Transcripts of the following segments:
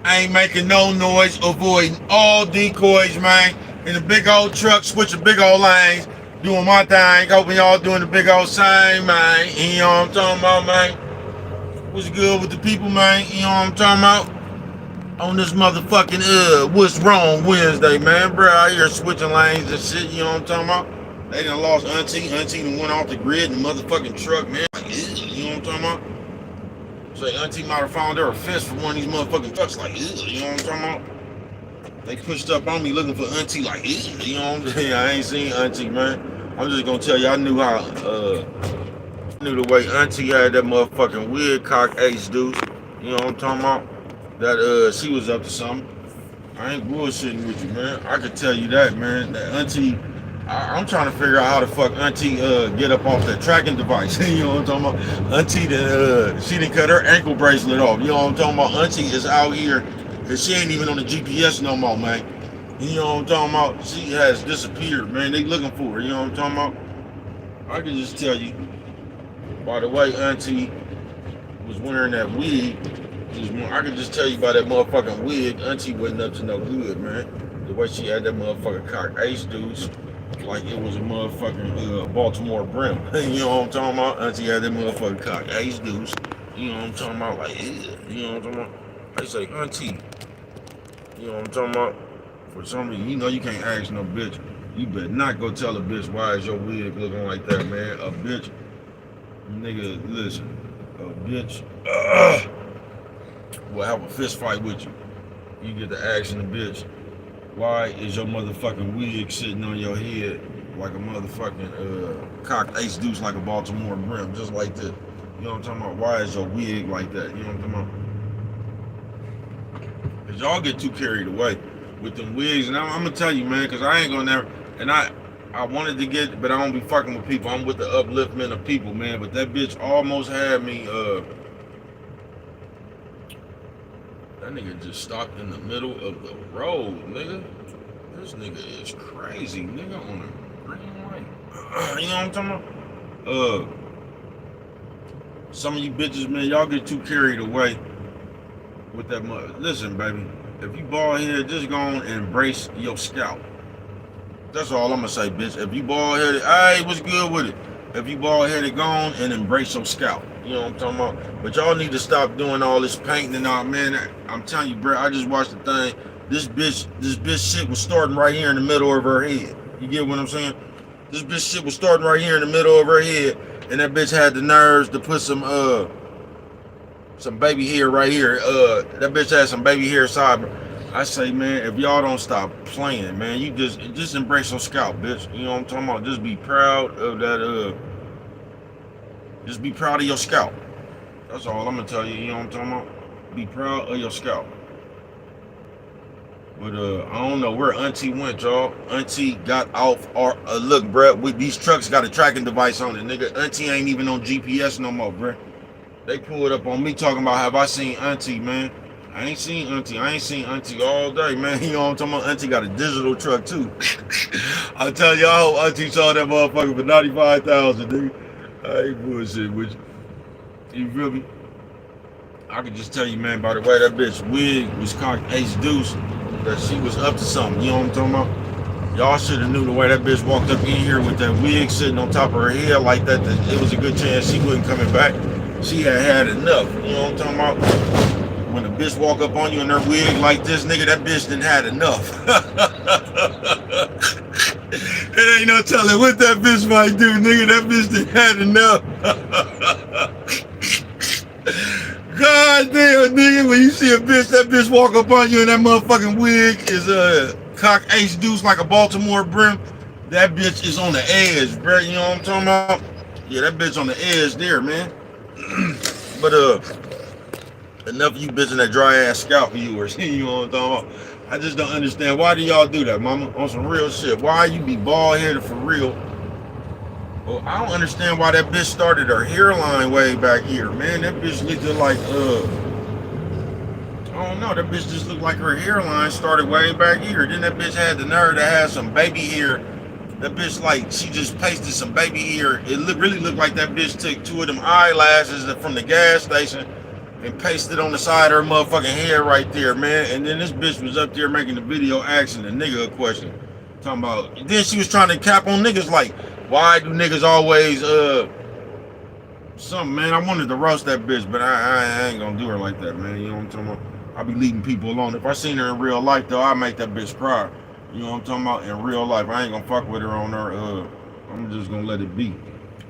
I ain't making no noise, avoiding all decoys, man. In a big old truck, switching big old lanes, doing my thing. Hoping y'all doing the big old same, man. You know what I'm talking about, man? What's good with the people, man? You know what I'm talking about? On this motherfucking what's wrong Wednesday, man, bro. Out here switching lanes and shit. You know what I'm talking about? They done lost Auntie. Auntie done went off the grid in the motherfucking truck, man. Like, you know what I'm talking about? Say Auntie might have found her a fist for one of these motherfucking trucks. Like, you know what I'm talking about? They pushed up on me looking for Auntie. Like, you know what I'm saying? I ain't seen Auntie, man. I'm just gonna tell you, I knew how. I knew the way Auntie had that motherfucking wig cock ace deuce. You know what I'm talking about? That she was up to something. I ain't bullshitting with you, man. I could tell you that, man. That Auntie, I'm trying to figure out how the fuck Auntie get up off that tracking device. You know what I'm talking about? Auntie, she didn't cut her ankle bracelet off. You know what I'm talking about? Auntie is out here, cause she ain't even on the GPS no more, man. You know what I'm talking about? She has disappeared, man. They looking for her. You know what I'm talking about? I can just tell you, by the way, Auntie was wearing that wig. I can just tell you by that motherfucking wig, Auntie wasn't up to no good, man. The way she had that motherfucking cock ace deuce, like it was a motherfucking Baltimore brim. You know what I'm talking about? Auntie had that motherfucking cock ace deuce. You know what I'm talking about? Like, you know what I'm talking about? They say, Auntie, you know what I'm talking about? For some reason, you know you can't ask no bitch. You better not go tell a bitch why is your wig looking like that, man. A bitch, nigga, listen, a bitch, will have a fist fight with you. You get to asking the bitch, why is your motherfucking wig sitting on your head like a motherfucking cocked ace deuce like a Baltimore brim, just like this? You know what I'm talking about? Why is your wig like that? You know what I'm talking about? Cause y'all get too carried away with them wigs, and I'm gonna tell you, man, cause I ain't gonna never, and I wanted to get, but I don't be fucking with people. I'm with the upliftment of people, man. But that bitch almost had me. That nigga just stopped in the middle of the road, nigga. This nigga is crazy, nigga, on a green light. You know what I'm talking about? Some of you bitches, man, y'all get too carried away with that mud. Listen, baby, if you bald headed, just go on and embrace your scalp. That's all I'm gonna say, bitch. If you bald headed, hey, what's good with it? If you bald headed, go on and embrace your scalp. You know what I'm talking about? But y'all need to stop doing all this painting and all, man. I'm telling you, bro, I just watched the thing. This bitch shit was starting right here in the middle of her head. You get what I'm saying? This bitch shit was starting right here in the middle of her head, and that bitch had the nerves to put some baby hair right here. That bitch had some baby hair side. I say, man, if y'all don't stop playing, man, you just embrace your scalp, bitch. You know what I'm talking about? Just be proud of that. Just be proud of your scalp. That's all I'm gonna tell you. You know what I'm talking about? Be proud of your scalp. But I don't know where Auntie went, y'all. Auntie got off our look, bruh. With these trucks got a tracking device on it, nigga. Auntie ain't even on GPS no more, bruh. They pulled up on me talking about have I seen Auntie, man. I ain't seen Auntie. I ain't seen Auntie all day, man. You know what I'm talking about? Auntie got a digital truck too. I tell y'all, Auntie saw that motherfucker for 95,000, nigga. I ain't bullshit with you. You feel me? I could just tell you, man, by the way that bitch wig was cocked ace deuce, that she was up to something. You know what I'm talking about? Y'all should have knew the way that bitch walked up in here with that wig sitting on top of her head like that, that it was a good chance she wasn't coming back. She had enough. You know what I'm talking about? When a bitch walk up on you in her wig like this, nigga, that bitch done had enough. It ain't no telling what that bitch might do, nigga. That bitch done had enough. God damn, nigga, when you see a bitch, that bitch walk up on you and that motherfucking wig is a cock ace deuce like a Baltimore brim, that bitch is on the edge, bro. You know what I'm talking about? Yeah, that bitch on the edge there, man. But enough of you bitching that dry ass scalp viewers. You know what I'm talking about? I just don't understand. Why do y'all do that, mama? On some real shit. Why you be bald headed for real? Well, I don't understand why that bitch started her hairline way back here, man. That bitch looked like I don't know. That bitch just looked like her hairline started way back here. Then that bitch had the nerve to have some baby hair. That bitch, like, she just pasted some baby hair. It really looked like that bitch took two of them eyelashes from the gas station and pasted on the side of her motherfucking head right there, man. And then this bitch was up there making the video asking the nigga a question. Talking about, then she was trying to cap on niggas like, why do niggas always, something, man. I wanted to roast that bitch, but I ain't gonna do her like that, man. You know what I'm talking about? I be leaving people alone. If I seen her in real life, though, I make that bitch cry. You know what I'm talking about? In real life, I ain't gonna fuck with her on her, I'm just gonna let it be.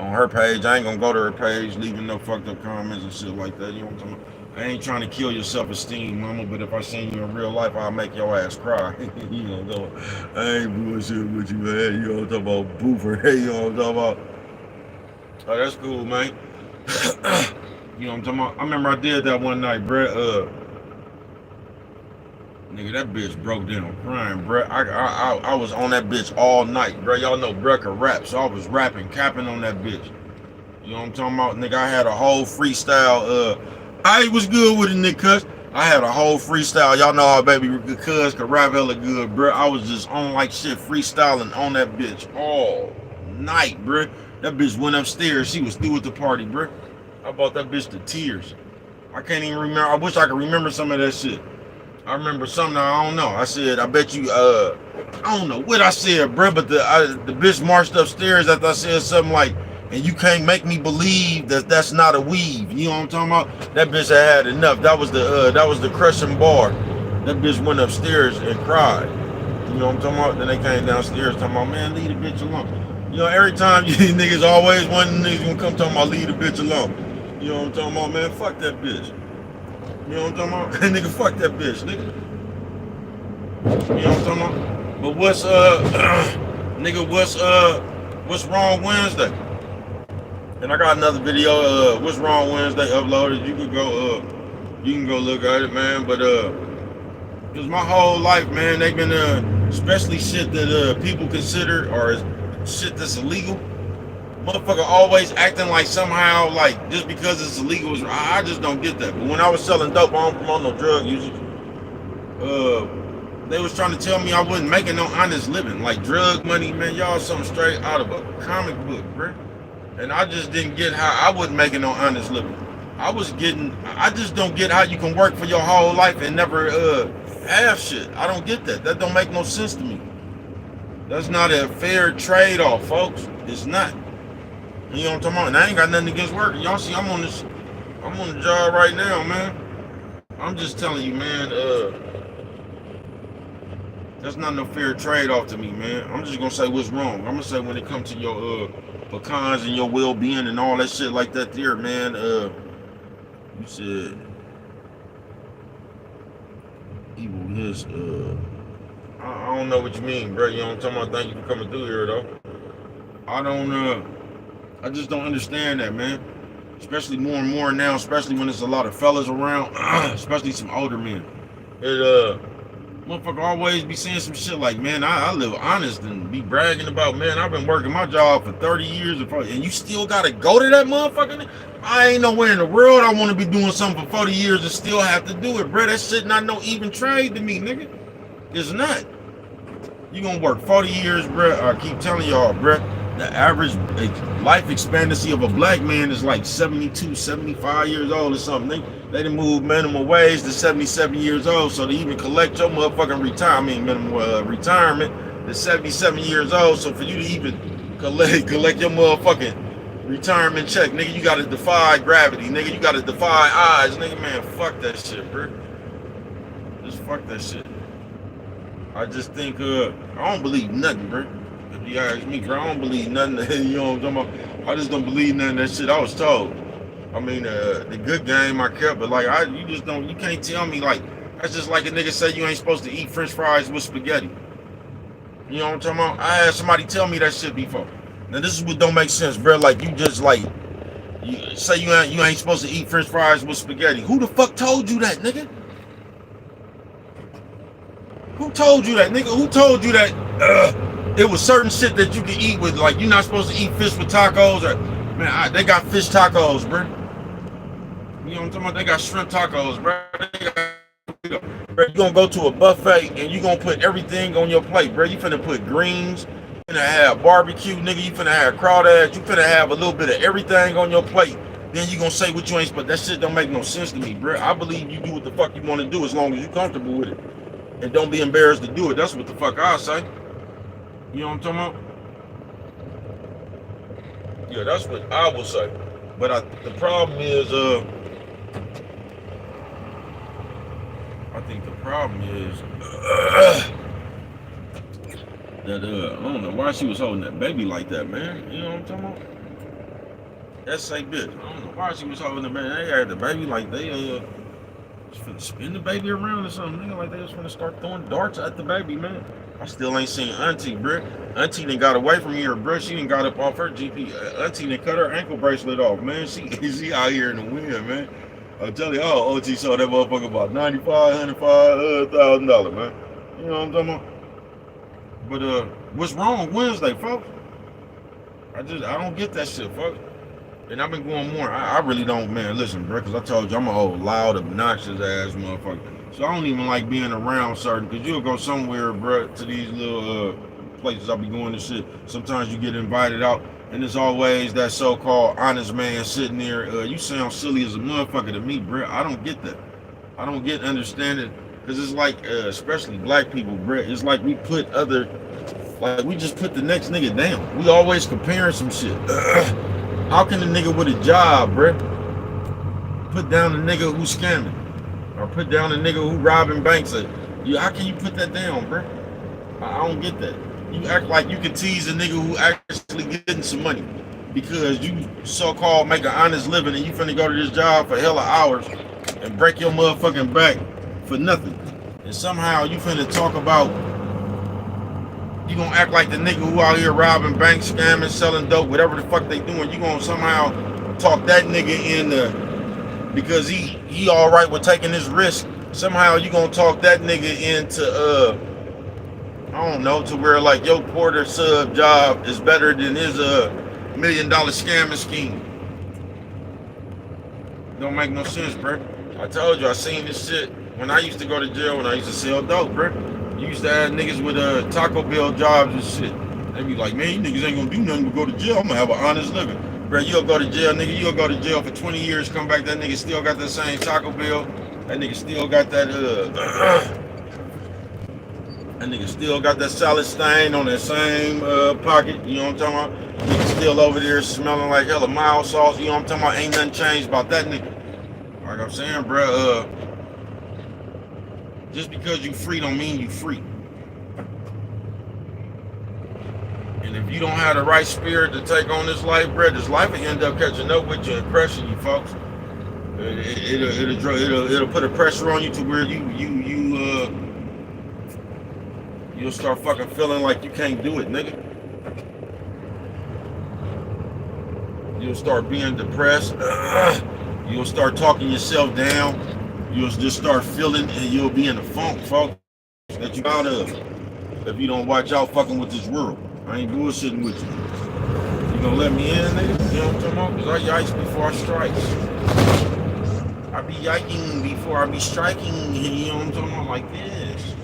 On her page, I ain't gonna go to her page, leaving no fucked up comments and shit like that. You know what I'm talking about? I ain't trying to kill your self-esteem, mama, but if I seen you in real life, I'll make your ass cry. You know, I ain't bullshitting with you, man. You know what I'm talking about? Boofer. Hey, you know what I'm talking about? Oh, that's cool, man. You know what I'm talking about? I remember I did that one night, bruh. Nigga, that bitch broke down crying, bruh. I was on that bitch all night, bruh. Y'all know bruh can rap, so I was rapping, capping on that bitch. You know what I'm talking about? Nigga, I had a whole freestyle, I was good with it, nigga, cuz. I had a whole freestyle. Y'all know how baby cuz could rap hella good, bruh. I was just on like shit, freestyling on that bitch all night, bruh. That bitch went upstairs. She was through with the party, bruh. I brought that bitch to tears. I can't even remember. I wish I could remember some of that shit. I remember something, I don't know. I said, I bet you, I don't know what I said, bruh, but the bitch marched upstairs after I said something like, and you can't make me believe that that's not a weave. You know what I'm talking about? That bitch had enough. That was the crushing bar. That bitch went upstairs and cried. You know what I'm talking about? Then they came downstairs talking about, man, leave the bitch alone. You know, every time you niggas always one niggas gonna come talking about leave the bitch alone. You know what I'm talking about, man? Fuck that bitch. You know what I'm talking about? Nigga, fuck that bitch, nigga. You know what I'm talking about? But what's nigga, what's wrong Wednesday? And I got another video, what's wrong Wednesday uploaded. You can go look at it, man. But cause my whole life, man, they've been especially shit that people consider or shit that's illegal. Motherfucker always acting like somehow like just because it's illegal is I just don't get that. But when I was selling dope, I don't promote no drug usage. They was trying to tell me I wasn't making no honest living. Like drug money, man, y'all something straight out of a comic book, bruh. And I just didn't get how I wasn't making no honest living. I just don't get how you can work for your whole life and never have shit. I don't get that. That don't make no sense to me. That's not a fair trade-off, folks. It's not. You know what I'm talking about? And I ain't got nothing against working. Y'all see, I'm on the job right now, man. I'm just telling you, man, that's not no fair trade-off to me, man. I'm just gonna say what's wrong. I'm gonna say when it comes to your pecans and your well-being and all that shit like that there, man, you said evil his, I don't know what you mean, bro. You know what I'm talking about? Thank you for coming through here, though. I just don't understand that, man. Especially more and more now, especially when there's a lot of fellas around, especially some older men. Motherfucker always be saying some shit like, man, I live honest and be bragging about, man, I've been working my job for 30 years and you still gotta go to that motherfucker? I ain't nowhere in the world I want to be doing something for 40 years and still have to do it, bro. That shit not no even trade to me, nigga. It's not. You gonna work 40 years, bro. I keep telling y'all, bro, the average life expectancy of a black man is like 72, 75 years old or something. They done moved minimum wage to 77 years old, so to even collect your motherfucking minimum retirement is 77 years old. So for you to even collect your motherfucking retirement check, nigga, you gotta defy gravity, nigga. You gotta defy odds, nigga. Man, fuck that shit, bro. Just fuck that shit. I just think I don't believe nothing, bro. If you ask me, bro, I don't believe nothing. You know what I'm talking about? I just don't believe nothing of that shit I was told. I mean, the good game I kept, but like you can't tell me like that's just like a nigga say you ain't supposed to eat French fries with spaghetti. You know what I'm talking about? I had somebody tell me that shit before. Now this is what don't make sense, bro. Like you just like you say you ain't supposed to eat French fries with spaghetti. Who the fuck told you that, nigga? Who told you that, nigga? Who told you that it was certain shit that you can eat with, like you're not supposed to eat fish with tacos or man, they got fish tacos, bro. You know what I'm talking about? They got shrimp tacos, bro. Bro, you gonna go to a buffet and you gonna put everything on your plate, bro. You finna put greens, you finna have barbecue, nigga. You finna have crawdads. You finna have a little bit of everything on your plate. then you gonna say what you ain't, but that shit don't make no sense to me, bro. I believe you do what the fuck you want to do as long as you comfortable with it. And don't be embarrassed to do it. That's what the fuck I say. You know what I'm talking about? Yeah, that's what I would say. But the problem is, I think the problem is that I don't know why she was holding that baby like that, man. You know what I'm talking about? That's a bitch. I don't know why she was holding the baby. They had the baby like they was finna spin the baby around or something. Nigga, like they was finna start throwing darts at the baby, man. I still ain't seen Auntie, bro. Auntie done got away from here, bro. She done got up off her GP. Auntie done cut her ankle bracelet off, man. She out here in the wind, man. I tell you, OT saw that motherfucker about $95,000, man. You know what I'm talking about? But what's wrong Wednesday, folks? I don't get that shit, folks. And I've been going more. I really don't, man. Listen, bro, because I told you I'm an old, loud, obnoxious ass motherfucker. So I don't even like being around certain, because you'll go somewhere, bro, to these little places I'll be going to shit. Sometimes you get invited out, and there's always that so-called honest man sitting there. You sound silly as a motherfucker to me, bro. I don't get that. I don't get understanding, because it's like, especially black people, bro, it's like we put we just put the next nigga down. We always comparing some shit. How can a nigga with a job, bruh, put down a nigga who's scamming? Or put down a nigga who robbing banks? How can you put that down, bruh? I don't get that. You act like you can tease a nigga who actually getting some money because you so-called make an honest living and you finna go to this job for hella hours and break your motherfucking back for nothing. And somehow you finna talk about, you gonna act like the nigga who out here robbing banks, scamming, selling dope, whatever the fuck they doing. You gonna somehow talk that nigga in because he all right with taking this risk. Somehow you gonna talk that nigga into I don't know, to where like your porter sub job is better than his $1 million scamming scheme. Don't make no sense, bro. I told you I seen this shit when I used to go to jail when I used to sell dope, bro. You used to have niggas with Taco Bell jobs and shit. They be like, man, you niggas ain't gonna do nothing but go to jail. I'm gonna have an honest living. Bro, you'll go to jail, nigga. You'll go to jail for 20 years, come back, that nigga still got that same Taco Bell. That nigga still got that, that nigga still got that salad stain on that same pocket. You know what I'm talking about? Nigga still over there smelling like hella mild sauce. You know what I'm talking about? Ain't nothing changed about that nigga. Like I'm saying, bro, just because you free don't mean you free. And if you don't have the right spirit to take on this life, bro, this life will end up catching up with you and crushing you, folks. It'll put a pressure on you to where you'll start fucking feeling like you can't do it, nigga. You'll start being depressed. You'll start talking yourself down. You'll just start feeling, and you'll be in a funk, folks, that you out of if you don't watch out fucking with this world. I ain't bullshitting with you. You gonna let me in, nigga? You know what I'm talking about? Because I yikes before I strike. I be yiking before I be striking. You know what I'm talking about? Like this.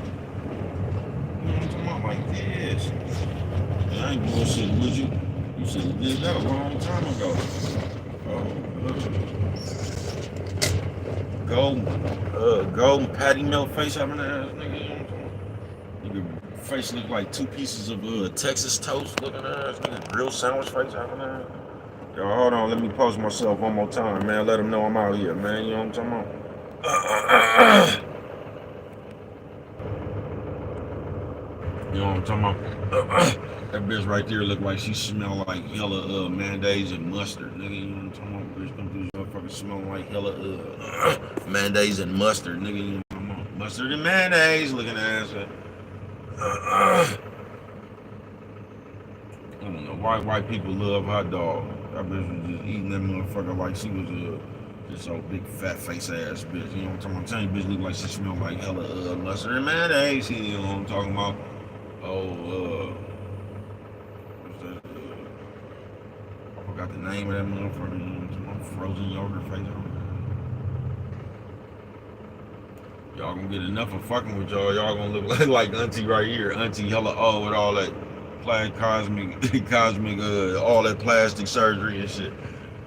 You know what I'm talking about? Like this. And I ain't bullshitting with you. You should have did that a long time ago. Golden patty melt face having an ass, nigga. You know what I'm talking about? Nigga face look like two pieces of Texas toast looking ass, nigga. Grilled sandwich face having an ass. Yo, hold on, let me post myself one more time, man. Let them know I'm out here, man. You know what I'm talking about? You know what I'm talking about? That bitch right there look like she smell like hella mayonnaise and mustard, nigga. You know what I'm talking about? Bitch come through motherfucker smelling like hella mayonnaise and mustard, nigga. You know what I'm talking about? Mustard and mayonnaise looking ass. I don't know why white people love hot dog. That bitch was just eating that motherfucker like she was this old big fat face ass bitch. You know what I'm talking about? I'm telling you, bitch look like she smelled like hella mustard and mayonnaise. You know what I'm talking about? What's that? I forgot the name of that motherfucker. You know what I'm talking about? Frozen yogurt face. Y'all gonna get enough of fucking with y'all. Y'all gonna look like Auntie right here. Auntie hella with all that cosmic, all that plastic surgery and shit.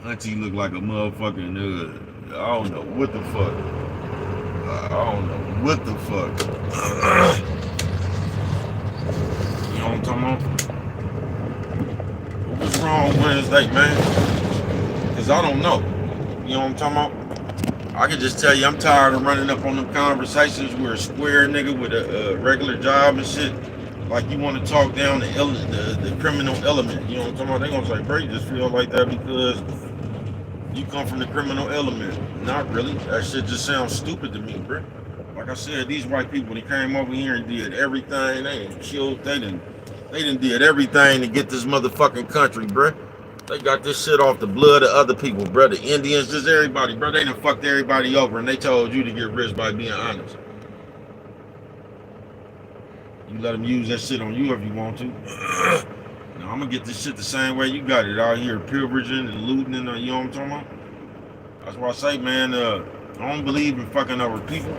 Auntie look like a motherfucking, I don't know what the fuck. I don't know what the fuck. You know what I'm talking about? What's wrong Wednesday, man? Because I don't know. You know what I'm talking about? I can just tell you I'm tired of running up on them conversations where a square nigga with a regular job and shit. Like you want to talk down the criminal element. You know what I'm talking about? They gonna say, bro, you just feel like that because you come from the criminal element. Not really. That shit just sounds stupid to me, bro. Like I said, these white people, they came over here and did everything. They done killed, they done did everything to get this motherfucking country, bro. They got this shit off the blood of other people, bro. The Indians, just everybody, bro. They done fucked everybody over and they told you to get rich by being honest. You let them use that shit on you if you want to. Now, I'm gonna get this shit the same way you got it out here, pillaging and looting and you know what I'm talking about? That's why I say, man, I don't believe in fucking over people.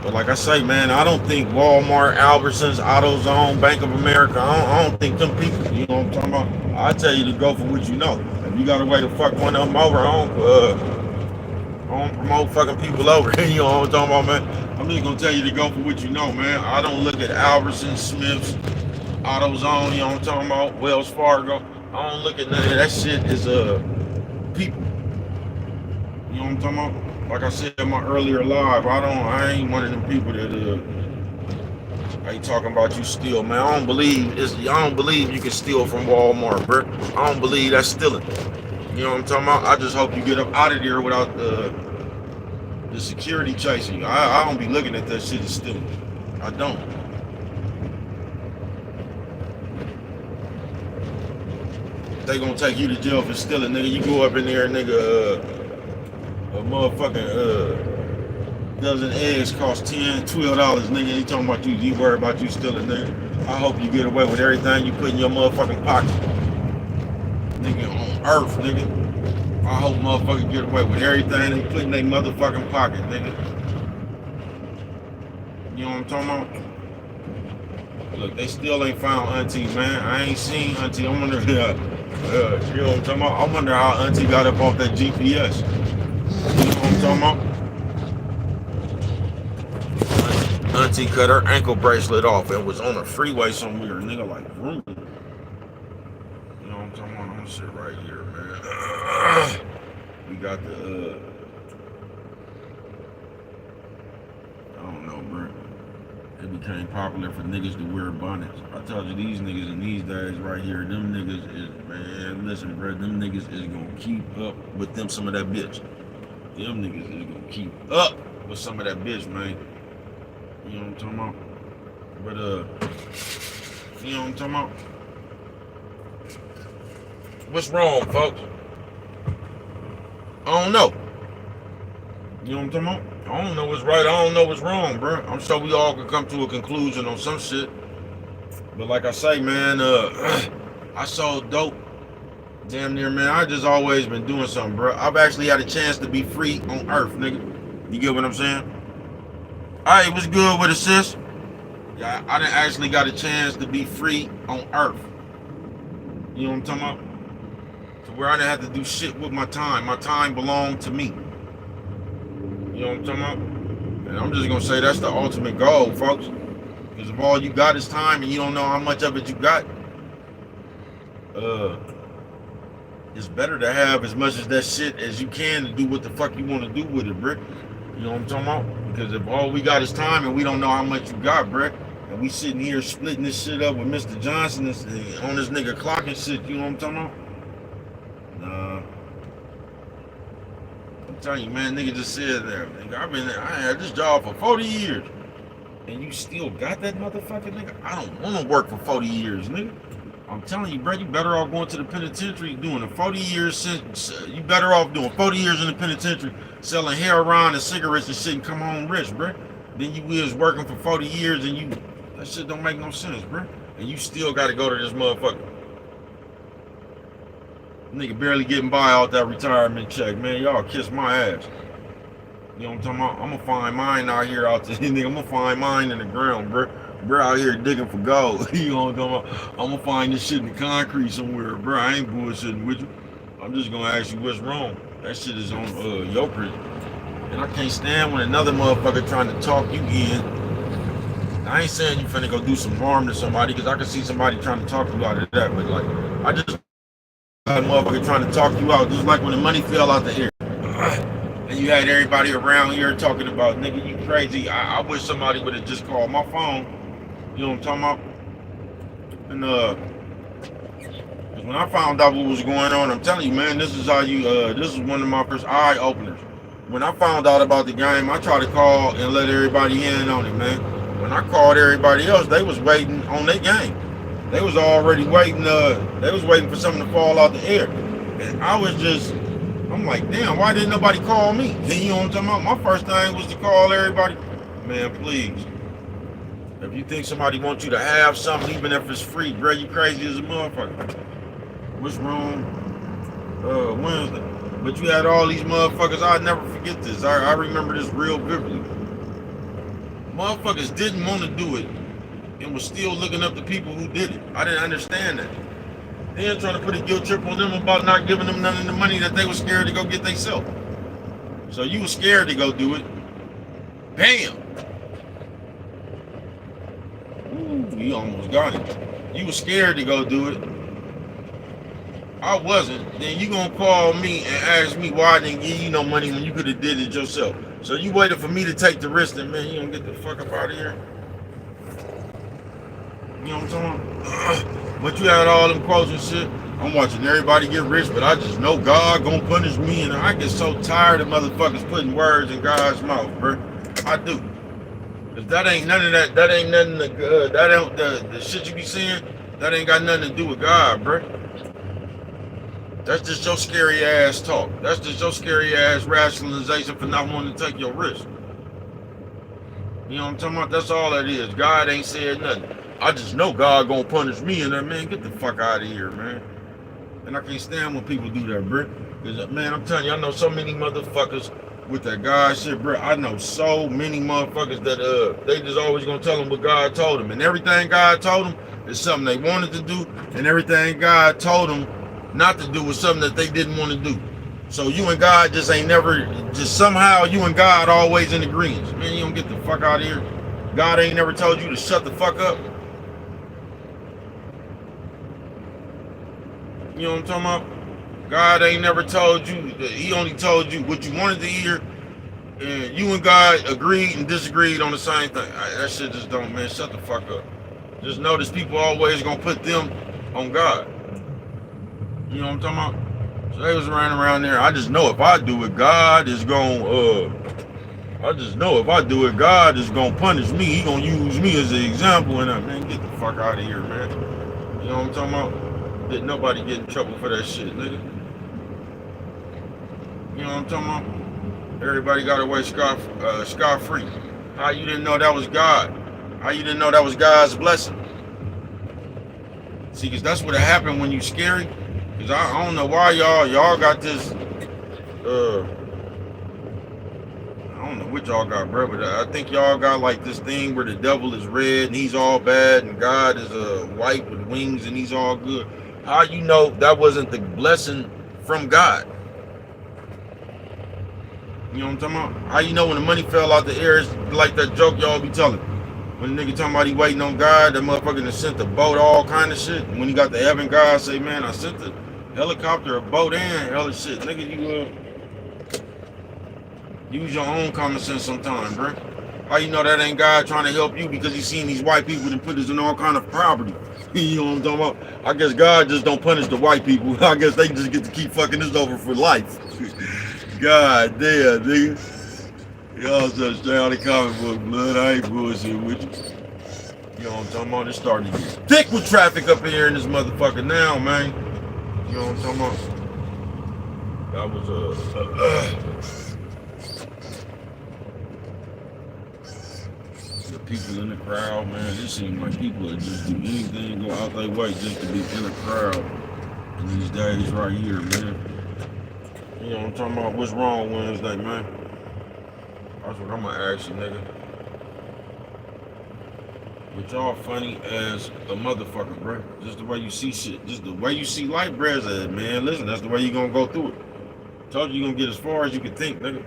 But like I say, man, I don't think Walmart, Albertsons, AutoZone, Bank of America, I don't think them people, you know what I'm talking about? I tell you to go for what you know. If you got a way to fuck one of them over, I don't promote fucking people over. You know what I'm talking about, man? I'm just gonna tell you to go for what you know, man. I don't look at Albertsons, Smiths, AutoZone, you know what I'm talking about, Wells Fargo. I don't look at none of that shit as people. You know what I'm talking about? Like I said in my earlier live, I ain't one of them people that I ain't talking about you steal, man. I don't believe you can steal from Walmart, bro. I don't believe that's stealing. You know what I'm talking about? I just hope you get up out of there without the security chasing you. I don't be looking at that shit as stealing. I don't. They gonna take you to jail for stealing, nigga. You go up in there, nigga, a motherfucking dozen eggs cost $10, $12, nigga. You talking about you worry about you stealing, nigga. I hope you get away with everything you put in your motherfucking pocket. Nigga, on earth, nigga. I hope motherfuckers get away with everything they put in their motherfucking pocket, nigga. You know what I'm talking about? Look, they still ain't found Auntie, man. I ain't seen Auntie. I wonder, you know what I'm talking about? I wonder how Auntie got up off that GPS. You know what I'm talking about? Auntie cut her ankle bracelet off and was on a freeway somewhere, nigga, like vroom. You know what I'm talking about? I'm gonna sit right here, man. We got the I don't know, bro. It became popular for niggas to wear bonnets. I told you these niggas in these days right here, them niggas is, man, listen, bro, them niggas is gonna keep up with them some of that bitch. Them niggas is gonna keep up with some of that bitch, man. You know what I'm talking about? But you know what I'm talking about? What's wrong, folks? I don't know. You know what I'm talking about? I don't know what's right. I don't know what's wrong, bro. I'm sure we all could come to a conclusion on some shit. But like I say, man, I sold dope. Damn near, man. I just always been doing something, bro. I've actually had a chance to be free on Earth, nigga. You get what I'm saying? Alright, what's good with it, sis? Yeah, I done actually got a chance to be free on Earth. You know what I'm talking about? To where I didn't have to do shit with my time. My time belonged to me. You know what I'm talking about? And I'm just gonna say that's the ultimate goal, folks. Because if all you got is time and you don't know how much of it you got, it's better to have as much of that shit as you can to do what the fuck you want to do with it, bro. You know what I'm talking about? Because if all we got is time and we don't know how much you got, bro, and we sitting here splitting this shit up with Mr. Johnson on this nigga clock and shit, you know what I'm talking about? Nah. I'm telling you, man, nigga just said that. Nigga, I had this job for 40 years. And you still got that motherfucker, nigga? I don't want to work for 40 years, nigga. I'm telling you, bro, you better off going to the penitentiary doing a 40 years since you better off doing 40 years in the penitentiary selling heroin and cigarettes and shit and come home rich, bro. Then you is working for 40 years and that shit don't make no sense, bro. And you still got to go to this motherfucker. Nigga barely getting by out that retirement check, man. Y'all kiss my ass. You know what I'm talking about? I'm gonna find mine out here out there, nigga. I'm gonna find mine in the ground, bro. Bro out here digging for gold. You know what I'm talking about? I'm gonna find this shit in the concrete somewhere, bro. I ain't bullshitting with you. I'm just gonna ask you what's wrong. That shit is on Yoker. And I can't stand when another motherfucker trying to talk you in. I ain't saying you finna go do some harm to somebody, because I can see somebody trying to talk you out of that, but like, I just got a motherfucker trying to talk you out, just like when the money fell out the air. And you had everybody around here talking about, nigga, you crazy. I wish somebody would have just called my phone. You know what I'm talking about? And when I found out what was going on, I'm telling you, man, this is how you, this is one of my first eye openers. When I found out about the game, I tried to call and let everybody in on it, man. When I called everybody else, they was waiting on their game. They was already waiting, they was waiting for something to fall out the air. And I was just, I'm like, damn, why didn't nobody call me? You know what I'm talking about? My first thing was to call everybody. Man, please. If you think somebody wants you to have something, even if it's free, bro, you crazy as a motherfucker. What's wrong? Wednesday. But you had all these motherfuckers. I'll never forget this. I remember this real vividly. Motherfuckers didn't want to do it and was still looking up the people who did it. I didn't understand that. Then trying to put a guilt trip on them about not giving them none of the money that they were scared to go get themselves. So you were scared to go do it. Bam! Ooh, you almost got it. You were scared to go do it. I wasn't. Then you gonna call me and ask me why I didn't give you no money when you could have did it yourself. So you waited for me to take the risk, and man, you don't get the fuck up out of here. You know what I'm talking about? But you had all them quotes and shit. I'm watching everybody get rich, but I just know God gonna punish me, and I get so tired of motherfuckers putting words in God's mouth, bro. I do. If that ain't none of that, that ain't nothing to, that ain't the shit you be saying, that ain't got nothing to do with God, bro. That's just your scary ass talk. That's just your scary ass rationalization for not wanting to take your risk. You know what I'm talking about? That's all that is. God ain't said nothing. I just know God gonna punish me, and that, man, get the fuck out of here, man. And I can't stand when people do that, bro. Because, man, I'm telling you, I know so many motherfuckers with that God shit, bro. I know so many motherfuckers that they just always gonna tell them what God told them. And everything God told them is something they wanted to do, and everything God told them not to do was something that they didn't want to do. So you and God just ain't never, just somehow you and God always in agreement. Man, you don't get the fuck out of here. God ain't never told you to shut the fuck up. You know what I'm talking about? God ain't never told you, he only told you what you wanted to hear, and you and God agreed and disagreed on the same thing. That shit just don't, man, shut the fuck up. Just notice people always gonna put them on God. You know what I'm talking about? So they was running around there. I just know if I do it, God is gonna, I just know if I do it, God is gonna punish me. He gonna use me as an example, and man, get the fuck out of here, man. You know what I'm talking about? Didn't nobody get in trouble for that shit, nigga. You know what I'm talking about? Everybody got away scot-free. How you didn't know that was God? How you didn't know that was God's blessing? See, because that's what happened when you scary. Because I don't know why y'all got this, I don't know what y'all got, bro, but I think y'all got like this thing where the devil is red and he's all bad, and God is white with wings and he's all good. How you know that wasn't the blessing from God? You know what I'm talking about? How you know when the money fell out the air? It's like that joke y'all be telling. When the nigga talking about he waiting on God, that motherfucker done sent the boat, all kind of shit. And when he got to heaven, God say, man, I sent the helicopter, a boat, and hella shit. Nigga, you use your own common sense sometime, bro. How you know that ain't God trying to help you because he seen these white people and put us in all kind of property? You know what I'm talking about? I guess God just don't punish the white people. I guess they just get to keep fucking this over for life. God damn, nigga. Y'all such down the comic book, blood. I ain't bullshit with you. You know what I'm talking about? It's starting to get thick with traffic up in here in this motherfucker now, man. You know what I'm talking about? That was the people in the crowd, man. It seems like people that just do anything, go out their way just to be in a crowd in these days right here, man. You know what I'm talking about? What's wrong Wednesday, man? That's what I'm gonna ask you, nigga. But y'all funny as a motherfucker, bro. Just the way you see shit. Just the way you see life, bro. Man, listen, that's the way you gonna go through it. Told you gonna get as far as you can think, nigga.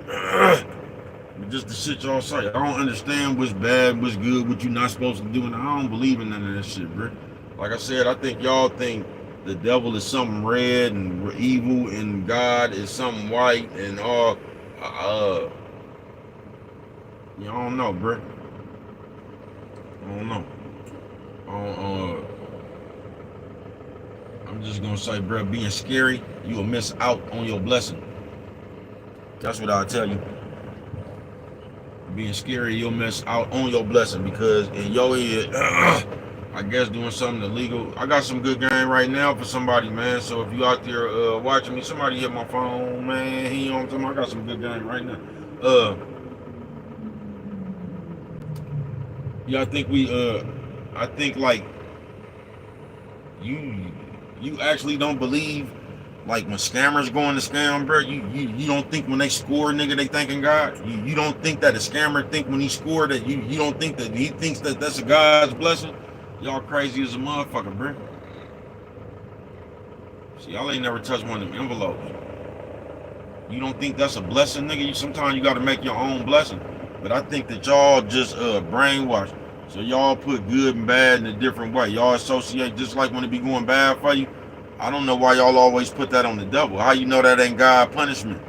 But just the shit y'all say. I don't understand what's bad, what's good, what you not supposed to do, and I don't believe in none of that shit, bro. Like I said, I think y'all think the devil is something red and evil, and God is something white, and all. You don't know, bro. I don't know. I'm just gonna say, bro, being scary, you will miss out on your blessing. That's what I'll tell you. Being scary, you'll miss out on your blessing because in your head, I guess doing something illegal. I got some good game right now for somebody, man. So if you out there watching me, somebody hit my phone, man. You know what I'm talking about? I got some good game right now. Yeah, I think like you actually don't believe like when scammers going to scam, bro. You don't think when they score, nigga, they thanking God. You don't think that a scammer think when he scored that you don't think that he thinks that that's a God's blessing. Y'all crazy as a motherfucker, bro. See, y'all ain't never touched one of them envelopes. You don't think that's a blessing, nigga? Sometimes you got to make your own blessing. But I think that y'all just brainwashed. So y'all put good and bad in a different way. Y'all associate just like when it be going bad for you. I don't know why y'all always put that on the devil. How you know that ain't God punishment?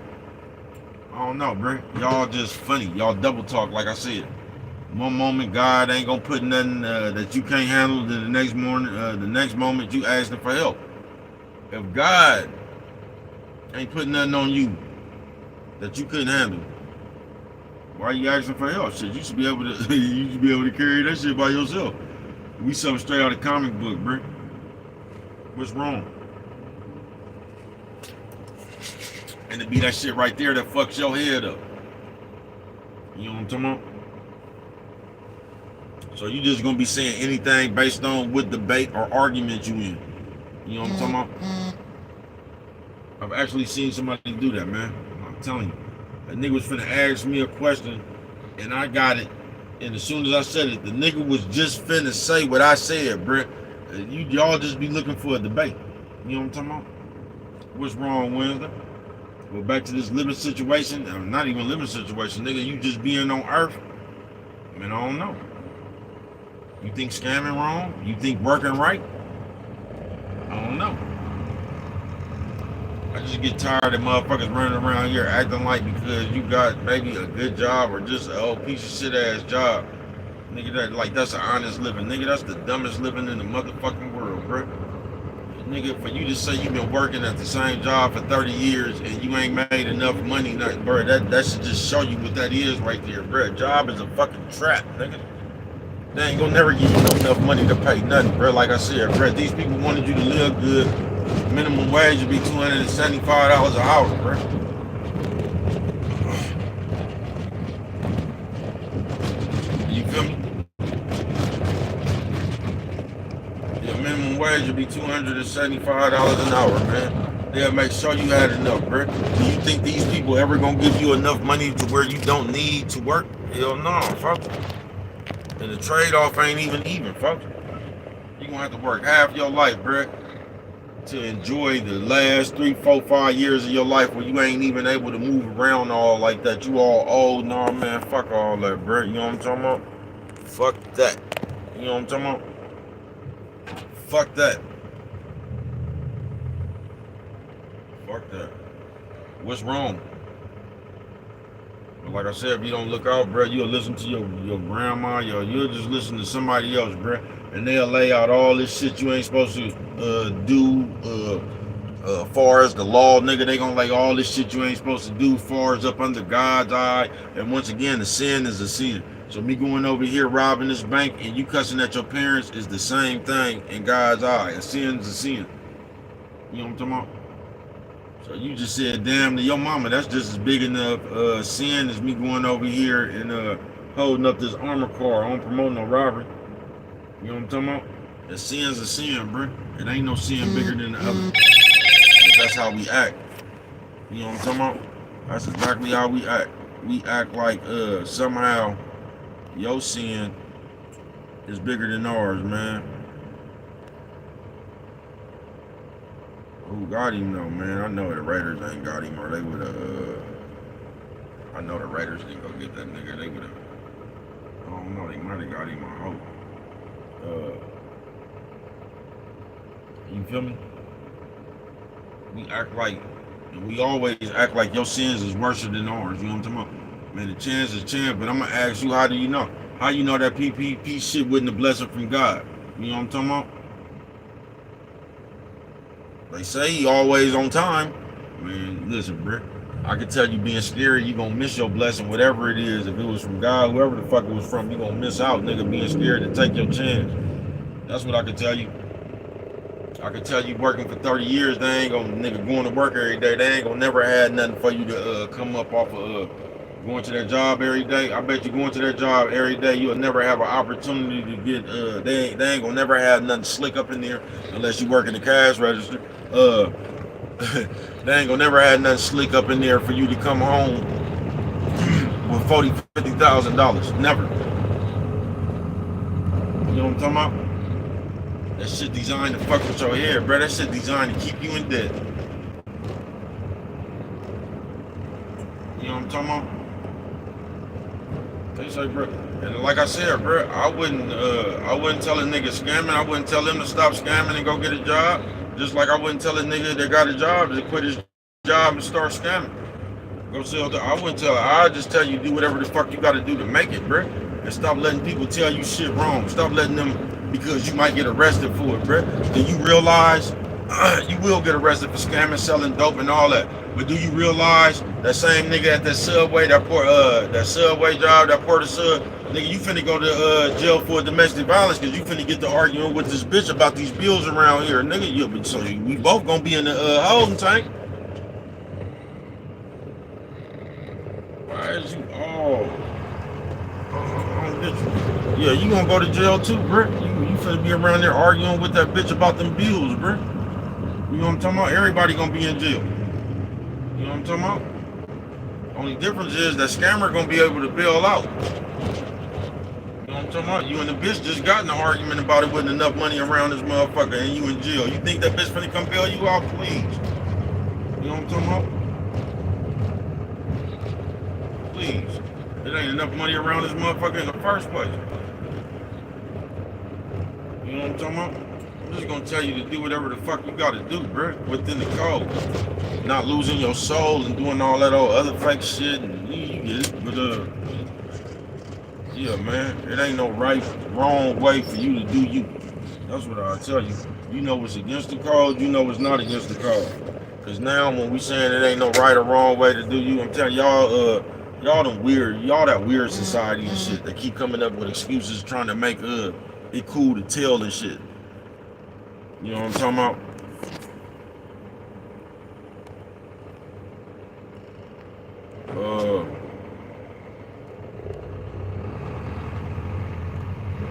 I don't know, bro. Y'all just funny. Y'all double talk, like I said. One moment God ain't gonna put nothing that you can't handle. Then the next moment you asking for help. If God ain't putting nothing on you that you couldn't handle, why are you asking for help? Shit, you should be able to. You should be able to carry that shit by yourself. We something straight out of comic book, bro. What's wrong? And it be that shit right there that fucks your head up. You know what I'm talking about? So you just gonna be saying anything based on what debate or argument you in. You know what I'm talking about? I've actually seen somebody do that, man. I'm telling you. That nigga was finna ask me a question, and I got it. And as soon as I said it, the nigga was just finna say what I said, bruh. Y'all just be looking for a debate. You know what I'm talking about? What's wrong, Wednesday? Well, back to this living situation. Not even living situation, nigga. You just being on Earth. I mean, I don't know. You think scamming wrong? You think working right? I don't know. I just get tired of motherfuckers running around here acting like because you got maybe a good job or just a old piece of shit ass job. Nigga, that's an honest living. Nigga, that's the dumbest living in the motherfucking world, bro. Nigga, for you to say you've been working at the same job for 30 years and you ain't made enough money, bro, that should just show you what that is right there, bro. Job is a fucking trap, nigga. They ain't gonna never give you enough money to pay nothing, bro. Like I said, bro, these people wanted you to live good. Minimum wage would be $275 an hour, bro. You feel me? Your minimum wage would be $275 an hour, man. They'll make sure you had enough, bro. Do you think these people ever gonna give you enough money to where you don't need to work? Hell no, folks. And the trade-off ain't even, folks. You gonna have to work half your life, bro, to enjoy the last 3, 4, 5 years of your life where you ain't even able to move around all like that. You all old, nah, man. Fuck all that, bro. You know what I'm talking about? Fuck that. You know what I'm talking about? Fuck that. Fuck that. What's wrong? But like I said, if you don't look out, bro, you'll listen to your grandma, you'll just listen to somebody else, bro, and they'll lay out all this shit you ain't supposed to do. Far as the law, nigga, they gonna lay all this shit you ain't supposed to do, far as up under God's eye. And once again, the sin is a sin. So me going over here robbing this bank and you cussing at your parents is the same thing in God's eye. A sin's a sin. You know what I'm talking about? So you just said damn to your mama. That's just as big enough sin as me going over here and holding up this armor car. I don't promote no robbery. You know what I'm talking about? A sin's a sin, bro. It ain't no sin bigger than the other. But that's how we act. You know what I'm talking about? That's exactly how we act. We act like somehow your sin is bigger than ours, man. Who got him though, man? I know the Raiders ain't got him, or they would have. I know the Raiders didn't go get that nigga. They would have. I don't know. They might have got him. I hope. You feel me? We always act like your sins is worse than ours. You know what I'm talking about? Man, the chance is chance, but I'm gonna ask you, how do you know? How you know that PPP shit wasn't a blessing from God? You know what I'm talking about? They say he always on time. Man, listen, bro. I can tell you, being scared, you gonna miss your blessing, whatever it is. If it was from God, whoever the fuck it was from, you gonna miss out, nigga, being scared to take your chance. That's what I can tell you. I can tell you, working for 30 years, they ain't gonna, nigga, going to work every day. They ain't gonna never had nothing for you to come up off of going to their job every day. I bet you going to their job every day, you'll never have an opportunity to get. They ain't gonna never have nothing slick up in there unless you work in the cash register. They ain't gonna never have nothing slick up in there for you to come home with $40,000-$50,000. Never. You know what I'm talking about? That shit designed to fuck with your head, bro. That shit designed to keep you in debt. You know what I'm talking about? They say, bro. And like I said, bro, I wouldn't tell a nigga scamming. I wouldn't tell him to stop scamming and go get a job. Just like I wouldn't tell a nigga that got a job to quit his job and start scamming. Go sell. I wouldn't tell. I'd just tell you do whatever the fuck you got to do to make it, bro. And stop letting people tell you shit wrong. Stop letting them, because you might get arrested for it, bro. Then you realize you will get arrested for scamming, selling dope, and all that. But do you realize that same nigga at that Subway, that Subway job, that Porter Sub, nigga, you finna go to jail for domestic violence because you finna get to arguing with this bitch about these bills around here, nigga. So we both gonna be in the holding tank. Why is you all? I don't get you. Yeah, you gonna go to jail too, bro. You finna be around there arguing with that bitch about them bills, bro. You know what I'm talking about? Everybody gonna be in jail. You know what I'm talking about? Only difference is that scammer gonna be able to bail out. You know what I'm talking about? You and the bitch just got in an argument about it wasn't enough money around this motherfucker and you in jail. You think that bitch finna come bail you out? Please. You know what I'm talking about? Please. There ain't enough money around this motherfucker in the first place. You know what I'm talking about? I'm just gonna tell you to do whatever the fuck you gotta do, bro, within the code. Not losing your soul and doing all that old other fake shit, and you get it. But yeah, man, it ain't no right, wrong way for you to do you. That's what I'll tell you. You know what's against the code, you know what's not against the code. Cause now when we saying it ain't no right or wrong way to do you, I'm telling y'all, y'all that weird society and shit that keep coming up with excuses trying to make it cool to tell and shit. You know what I'm talking about?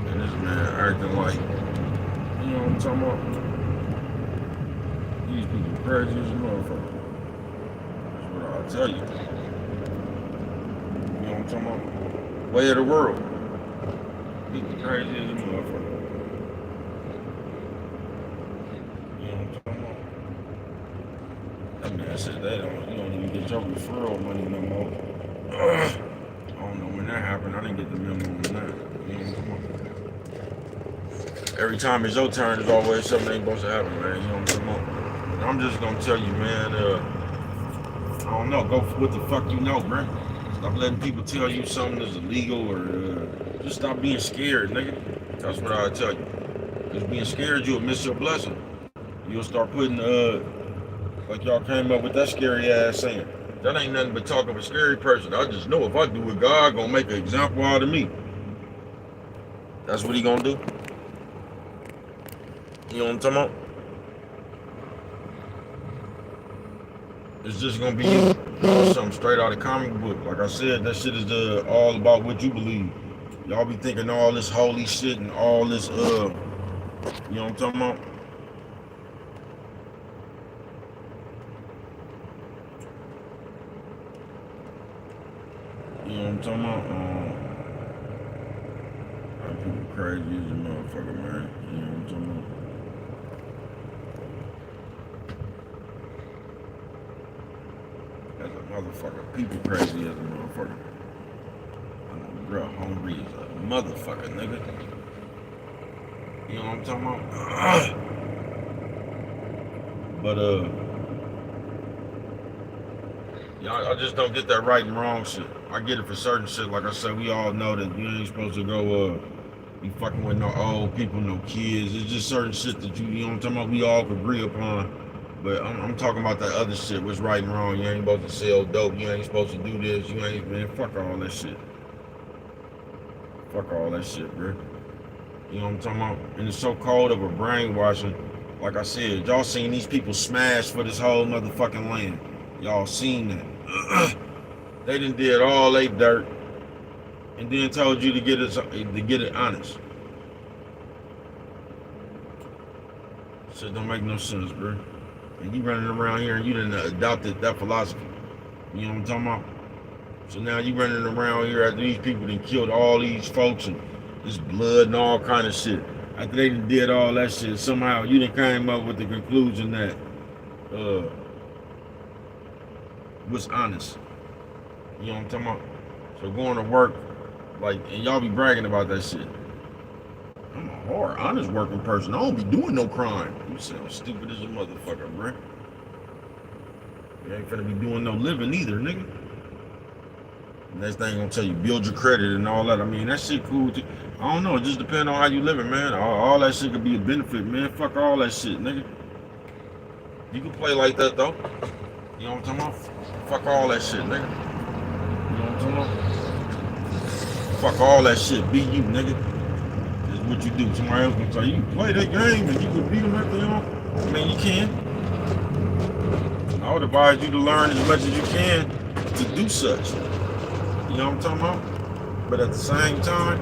And this man acting like, you know what I'm talking about? These people crazy as a motherfucker. That's what I'll tell you. You know what I'm talking about? Way of the world. People crazy as a motherfucker. You know what I'm talking about? That man said you don't even get your referral money no more. I don't know when that happened. I didn't get the memo on that. You know what I'm talking about? Every time it's your turn, there's always something ain't supposed to happen, man. You know what I'm talking about? I'm just gonna tell you, man, I don't know, go for what the fuck you know, bro. Stop letting people tell you something is illegal, or just stop being scared, nigga. That's what I tell you. Because being scared, you'll miss your blessing. You'll start putting, like y'all came up with that scary ass saying. That ain't nothing but talk of a scary person. I just know if I do it, God gonna make an example out of me. That's what he gonna do. You know what I'm talking about? It's just gonna be something straight out of comic book. Like I said, that shit is all about what you believe. Y'all be thinking all this holy shit and all this, you know what I'm talking about? You know what I'm talking about? crazy as a motherfucker, man. You know what I'm talking about? As a motherfucker. People crazy as a motherfucker. I'm real hungry as a motherfucker, nigga. You know what I'm talking about? But I just don't get that right and wrong shit. I get it for certain shit. Like I said, we all know that you ain't supposed to go be fucking with no old people, no kids. It's just certain shit that you know what I'm talking about, we all agree upon. But I'm talking about that other shit, what's right and wrong. You ain't supposed to sell dope, you ain't supposed to do this, you ain't, man, fuck all that shit. Fuck all that shit, bro. You know what I'm talking about? And it's so cold of a brainwashing. Like I said, y'all seen these people smash for this whole motherfucking land. Y'all seen that. They done did all they dirt and then told you to get it honest. Shit don't make no sense, bro. And you running around here and you done adopted that philosophy. You know what I'm talking about? So now you running around here after these people done killed all these folks and this blood and all kind of shit. After they done did all that shit, somehow you done came up with the conclusion that was honest. You know what I'm talking about? So going to work, like, and y'all be bragging about that shit. I'm a hard, honest working person. I don't be doing no crime. You sound stupid as a motherfucker, bruh. You ain't finna be doing no living either, nigga. Next thing gonna tell you, build your credit and all that. I mean, that shit cool too. I don't know, it just depends on how you living, man. All that shit could be a benefit, man. Fuck all that shit, nigga. You can play like that, though. You know what I'm talking about? Fuck all that shit, nigga. You know what I'm talking about? Fuck all that shit. Be you, nigga. This is what you do. Somebody else gonna tell you, you can play that game and you can beat them at the end. I mean, you can. I would advise you to learn as much as you can to do such. You know what I'm talking about? But at the same time,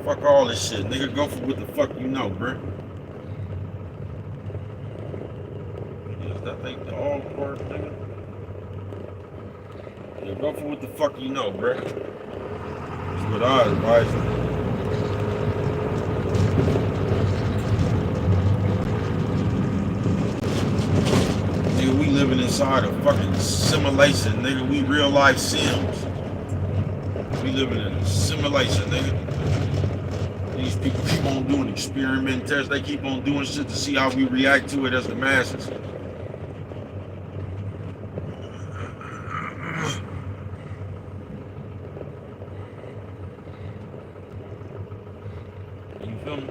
fuck all this shit. Nigga, go for what the fuck you know, bruh. That ain't the all part, nigga. Yeah, go for what the fuck you know, bruh. That's what I advise you. Nigga, we living inside a fucking simulation, nigga. We real life Sims. We living in a simulation, nigga. These people keep on doing experiment tests. They keep on doing shit to see how we react to it as the masses. You feel me?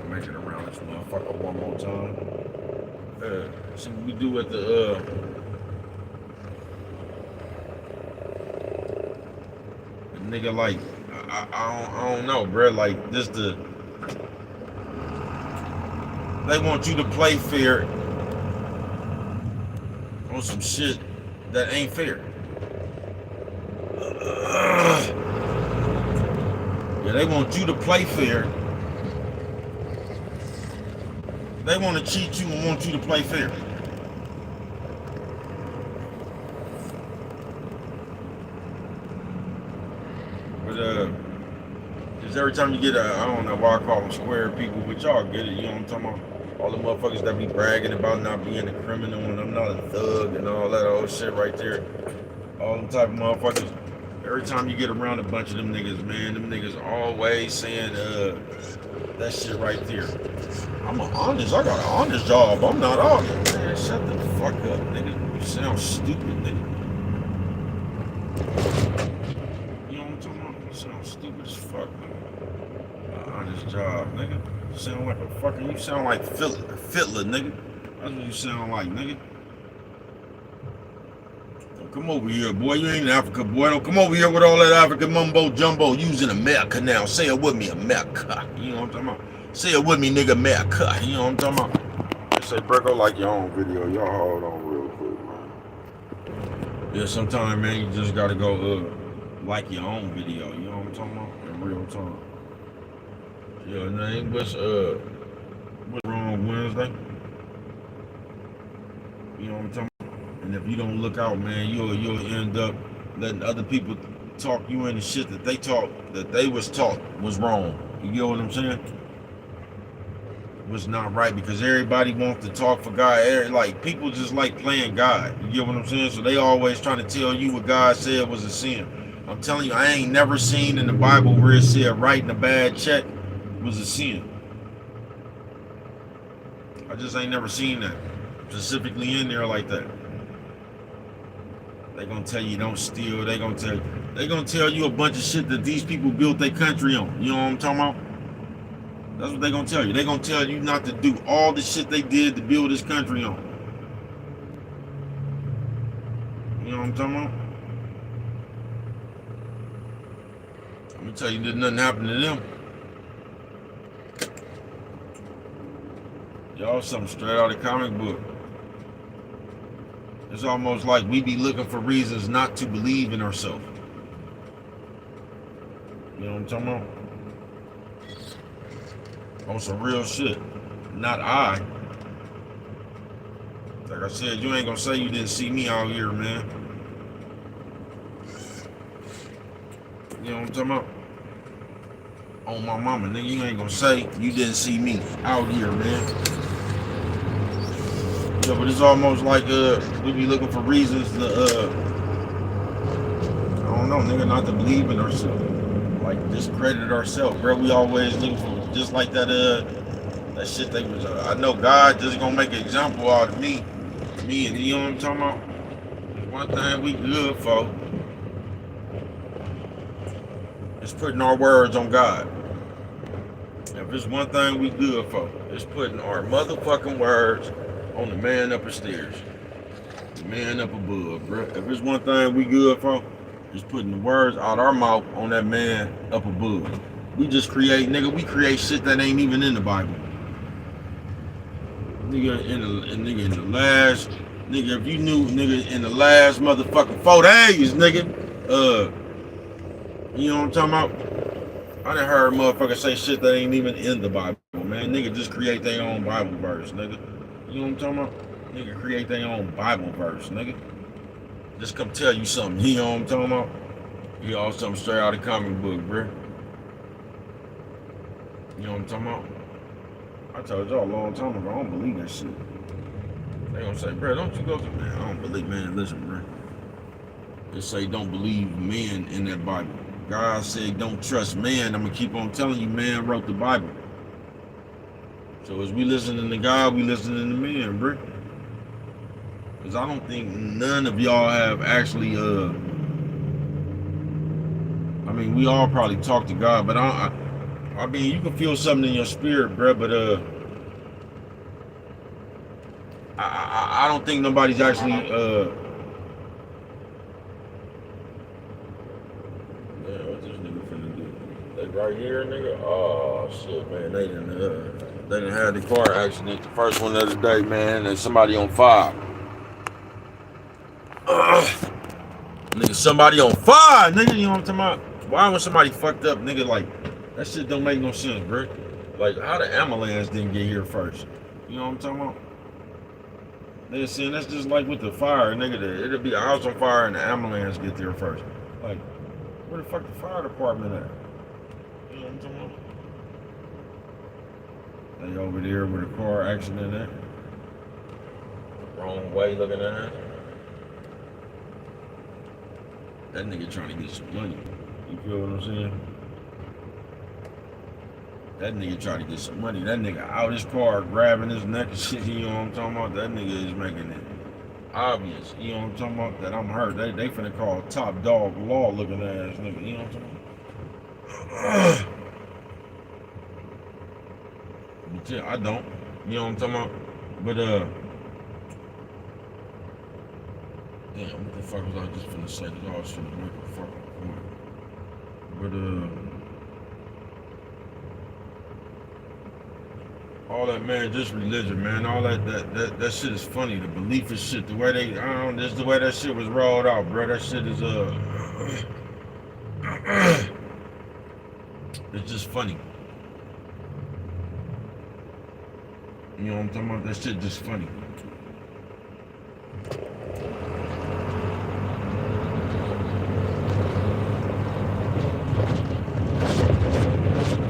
Make it around this motherfucker one more time. See what we do at the nigga, like I don't know, bro. Like this they want you to play fair on some shit that ain't fair. Yeah, they want you to play fair. They want to cheat you and want you to play fair. But just every time you get I don't know why I call them square people, but y'all get it, you know what I'm talking about? All the motherfuckers that be bragging about not being a criminal and I'm not a thug and all that old shit right there. All them type of motherfuckers. Every time you get around a bunch of them niggas, man, them niggas always saying that shit right there. I'm honest. I got an honest job. I'm not honest. Man, shut the fuck up, nigga. You sound stupid, nigga. You know what I'm talking about? You sound stupid as fuck, nigga. An honest job, nigga. You sound like a fucking, you sound like Fiddler, nigga. That's what you sound like, nigga. Don't come over here, boy. You ain't in Africa, boy. Don't come over here with all that African mumbo jumbo using America now. Say it with me, America. You know what I'm talking about? Say it with me, nigga, America. You know what I'm talking about? Just say, bro, go like your own video. Y'all hold on real quick, man. Yeah, sometimes, man, you just gotta go like your own video. You know what I'm talking about? real time. Your name was what's wrong Wednesday? You know what I'm talking about? And if you don't look out, man, you'll end up letting other people talk you into shit that they was taught was wrong. You get what I'm saying? Was not right because everybody wants to talk for God. Like people just like playing God. You get what I'm saying? So they always trying to tell you what God said was a sin. I'm telling you, I ain't never seen in the Bible where it said writing a bad check was a sin. I just ain't never seen that specifically in there like that. They gonna tell you don't steal. They gonna tell you a bunch of shit that these people built their country on. You know what I'm talking about? That's what they gonna tell you. They gonna tell you not to do all the shit they did to build this country on. You know what I'm talking about? Let me tell you, there's nothing happened to them. Y'all something straight out of the comic book. It's almost like we be looking for reasons not to believe in ourselves. You know what I'm talking about? On some real shit. Not I. Like I said, you ain't gonna say you didn't see me out here, man. You know what I'm talking about? On my mama, nigga, you ain't gonna say you didn't see me out here, man. Yeah, but it's almost like we be looking for reasons to I don't know, nigga, not to believe in ourselves. Like discredit ourselves, bro. We always looking for just like that that shit they was I know God just gonna make an example out of me and you know what I'm talking about? One thing we good for is putting our words on God. If it's one thing we good for, it's putting our motherfucking words on the man up the stairs. The man up above, bro. If it's one thing we good for, it's putting the words out our mouth on that man up above. We just create, nigga, we create shit that ain't even in the Bible. Nigga, in the last, nigga, if you knew, nigga, in the last motherfucking 4 days, nigga, you know what I'm talking about? I done heard motherfuckers say shit that ain't even in the Bible, man. Nigga just create their own Bible verse, nigga. You know what I'm talking about? Nigga create their own Bible verse, nigga. Just come tell you something, you know what I'm talking about? You all something straight out of the comic book, bro. You know what I'm talking about? I told y'all a long time ago, I don't believe that shit. They gonna say, bro, don't you go to, man, I don't believe, man, listen, bro. They say don't believe men in that Bible. God said don't trust man. I'm gonna keep on telling you, man wrote the Bible. So as we listening to God, we listening to men, bro. Because I don't think none of y'all have actually, I mean, we all probably talk to God, but I mean, you can feel something in your spirit, bro, but I don't think nobody's actually, right here, nigga. Oh shit, man. They didn't have the car accident. The first one of the day, man. And somebody on fire. Nigga, somebody on fire, nigga. You know what I'm talking about? Why when somebody fucked up, nigga? Like that shit don't make no sense, bro. Like how the ambulance didn't get here first? You know what I'm talking about? They're saying that's just like with the fire, nigga. It'll be a house on fire and the ambulance get there first. Like, where the fuck the fire department at? You know what I'm talking about? They over there with a car accident at. Wrong way looking at it. That nigga trying to get some money. You feel what I'm saying? That nigga trying to get some money. That nigga out his car grabbing his neck and shit. You know what I'm talking about? That nigga is making it obvious. You know what I'm talking about? That I'm hurt. They finna call top dog law looking ass nigga. You know what I'm talking about? But yeah, I don't. You know what I'm talking about? But damn, what the fuck was I just finna say? Cause I was finna make a fucking point. But all that, man, just religion, man. All that shit is funny. The belief is shit. The way they, I don't know, just the way that shit was rolled out, bro. That shit is It's just funny. You know what I'm talking about? That shit just funny.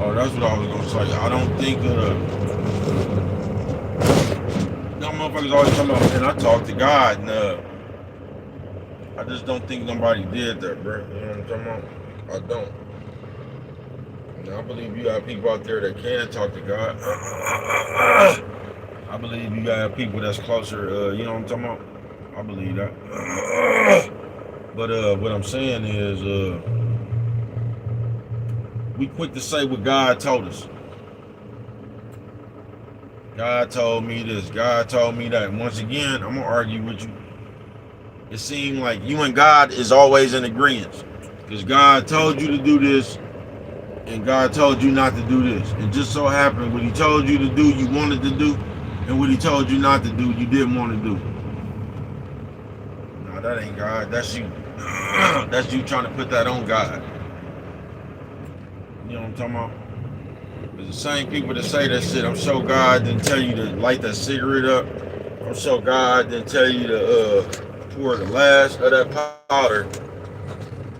Oh, that's what I was gonna say. I don't think no motherfuckers always talking about, man, I talk to God, and I just don't think nobody did that, bro. You know what I'm talking about? I don't. And I believe you got people out there that can talk to God. I believe you got people that's closer, you know what I'm talking about? I believe that. But what I'm saying is, we quick to say what God told us. God told me this. God told me that. And once again, I'm gonna argue with you. It seemed like you and God is always in agreement, because God told you to do this, and God told you not to do this. It just so happened what He told you to do, you wanted to do, and what He told you not to do, you didn't want to do. No, that ain't God. That's you. That's you trying to put that on God. You know what I'm talking about? It's the same people that say that shit. I'm sure God didn't tell you to light that cigarette up. I'm sure God didn't tell you to pour the last of that powder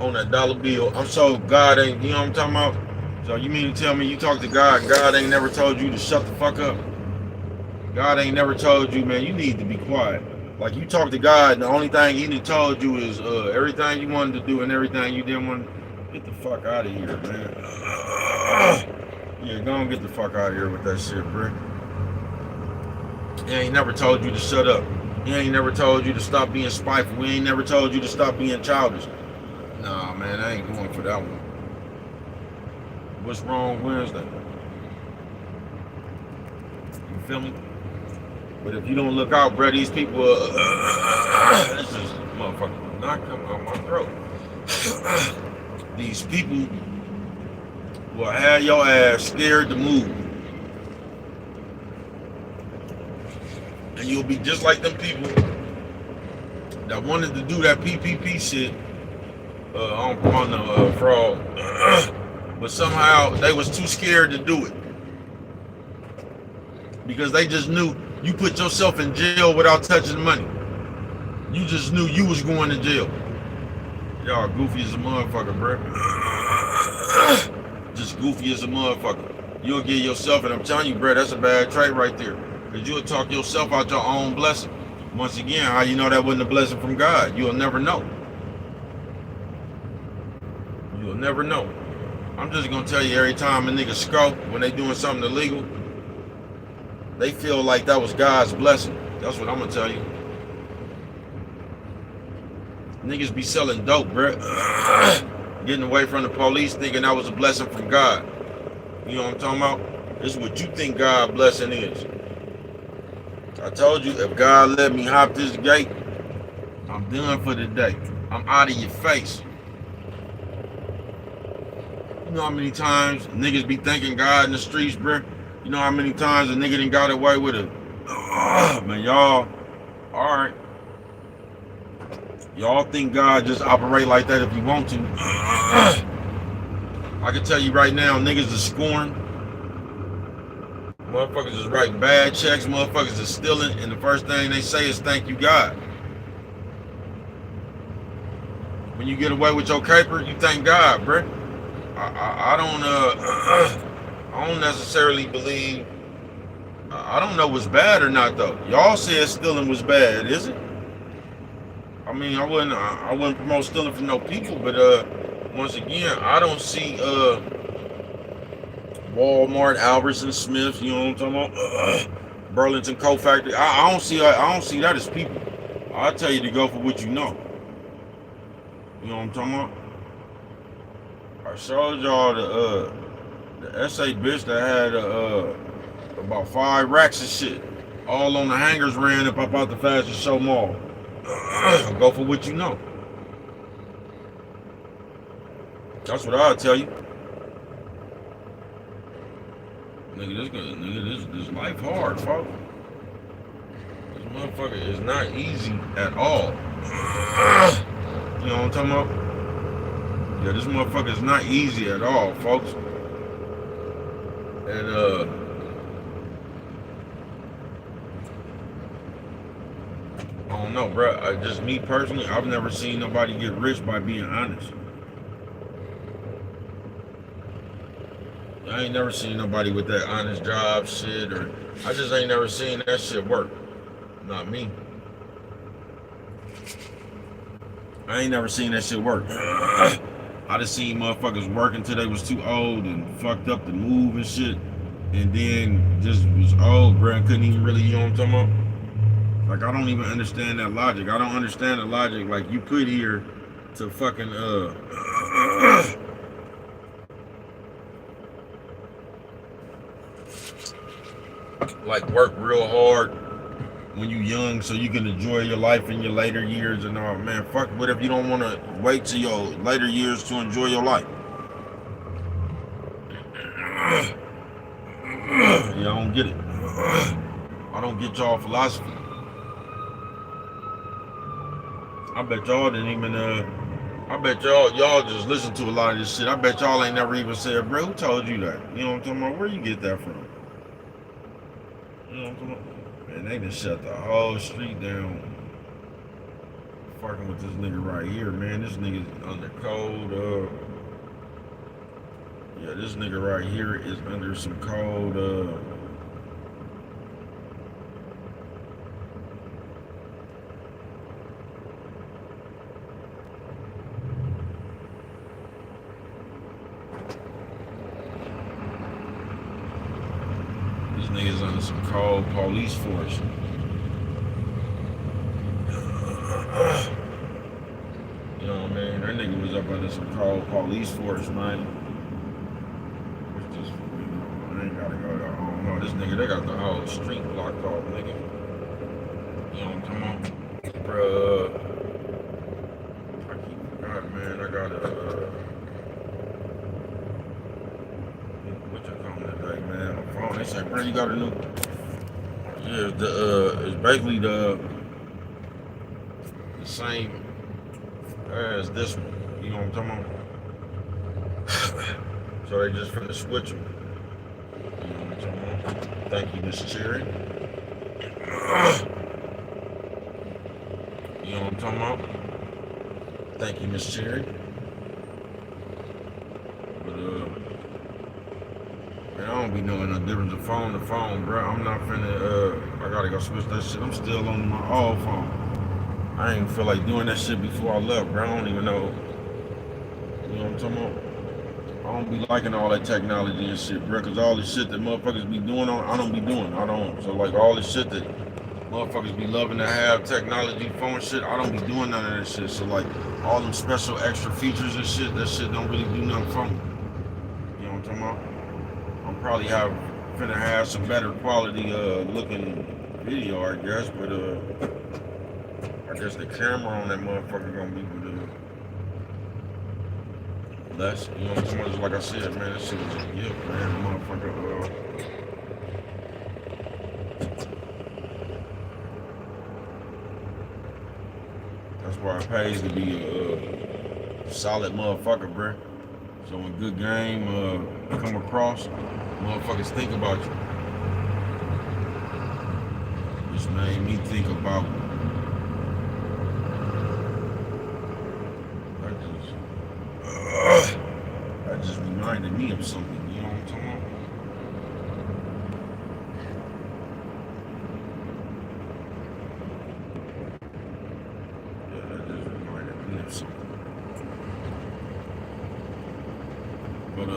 on that dollar bill. I'm sure God ain't, you know what I'm talking about? So you mean to tell me you talk to God, God ain't never told you to shut the fuck up? God ain't never told you, man, you need to be quiet. Like, you talk to God, and the only thing He done told you is everything you wanted to do and everything you didn't want to. Get the fuck out of here, man. Yeah, go and get the fuck out of here with that shit, bro. He ain't never told you to shut up. He ain't never told you to stop being spiteful. He ain't never told you to stop being childish. Nah, man, I ain't going for that one. What's wrong Wednesday? You feel me? But if you don't look out, bro, these people, this is motherfucker not coming out my throat. These people will have your ass scared to move. And you'll be just like them people that wanted to do that PPP shit on the fraud. But somehow they was too scared to do it. Because they just knew you put yourself in jail without touching the money. You just knew you was going to jail. Y'all goofy as a motherfucker, bro. Just goofy as a motherfucker. You'll get yourself, and I'm telling you, bro, that's a bad trait right there. Because you'll talk yourself out your own blessing. Once again, how you know that wasn't a blessing from God? You'll never know. You'll never know. I'm just going to tell you, every time a nigga scope, when they doing something illegal, they feel like that was God's blessing. That's what I'm going to tell you. Niggas be selling dope, bruh. Getting away from the police, thinking that was a blessing from God. You know what I'm talking about? This is what you think God's blessing is. I told you, if God let me hop this gate, I'm done for the day. I'm out of your face. You know how many times niggas be thanking God in the streets, bruh? You know how many times a nigga done got away with it? Man, y'all, alright. Y'all think God just operate like that if you want to. I can tell you right now, niggas is scoring. Motherfuckers is writing bad checks. Motherfuckers is stealing. And the first thing they say is thank you, God. When you get away with your caper, you thank God, bruh. I don't necessarily believe. I don't know what's bad or not, though. Y'all said stealing was bad, is it? I mean, I wouldn't promote stealing from no people, but once again, I don't see Walmart, Albertsons, Smiths, you know what I'm talking about? Burlington Coat Factory. I don't see that as people. I'll tell you to go for what you know. You know what I'm talking about? I showed y'all the SA bitch that had about 5 racks of shit, all on the hangers ran up out the fashion show mall. Go for what you know. That's what I'll tell you. Nigga, this life hard, folks. This motherfucker is not easy at all. You know what I'm talking about? Yeah, this motherfucker is not easy at all, folks. And I don't know, bro. Just me personally, I've never seen nobody get rich by being honest. I ain't never seen nobody with that honest job shit, or I just ain't never seen that shit work. Not me. I ain't never seen that shit work. I just seen motherfuckers working till they was too old and fucked up to move and shit, and then just was old, bro, and couldn't even really, you know what I'm talking about? Like, I don't even understand that logic. I don't understand the logic. Like, you put here to fucking like work real hard when you young so you can enjoy your life in your later years and all. Man, fuck, what if you don't want to wait till your later years to enjoy your life? Yeah, I don't get it. I don't get y'all philosophy. I bet y'all didn't even I bet y'all just listen to a lot of this shit. I bet y'all ain't never even said, bro, who told you that? You know what I'm talking about? Where you get that from? You know what I'm talking about? Man, they done shut the whole street down. Fucking with this nigga right here, man. This nigga's under cold. Yeah, this nigga right here is under some cold. These niggas under some cold police force. You know what I mean? That nigga was up under some cold police force, man. Which just, you know, I ain't gotta go there. I don't know. This nigga, they got the whole street blocked off, nigga. You know what I'm talking about? Bruh. I keep forgetting, man. I gotta, what you calling today, man? My phone, they say, bro, you got a new, yeah, it's basically the same as this one. You know what I'm talking about? So they just finna switch them. You know what I'm talking about? Thank you, Miss Cherry. You know what I'm talking about? Thank you, Miss Cherry. But man, I don't be knowing no difference of phone to phone, bro. I'm not finna, I gotta go switch that shit. I'm still on my old phone. I ain't feel like doing that shit before I left, bro. I don't even know. You know what I'm talking about? I don't be liking all that technology and shit, bro. Cause all the shit that motherfuckers be doing I don't be doing. I don't. So like all the shit that motherfuckers be loving to have technology, phone shit, I don't be doing none of that shit. So like all them special extra features and shit, that shit don't really do nothing for me. You know what I'm talking about? I'm probably finna have some better quality looking video, I guess, but I guess the camera on that motherfucker gonna be less. You know what I'm saying? Just like I said, man, that shit was a gift, man. Motherfucker. That's why it pays to be a solid motherfucker, bro. So when good game come across, motherfuckers think about you. This made me think about. That just reminded me of something, you know what I'm talking about? Yeah, that just reminded me of something. But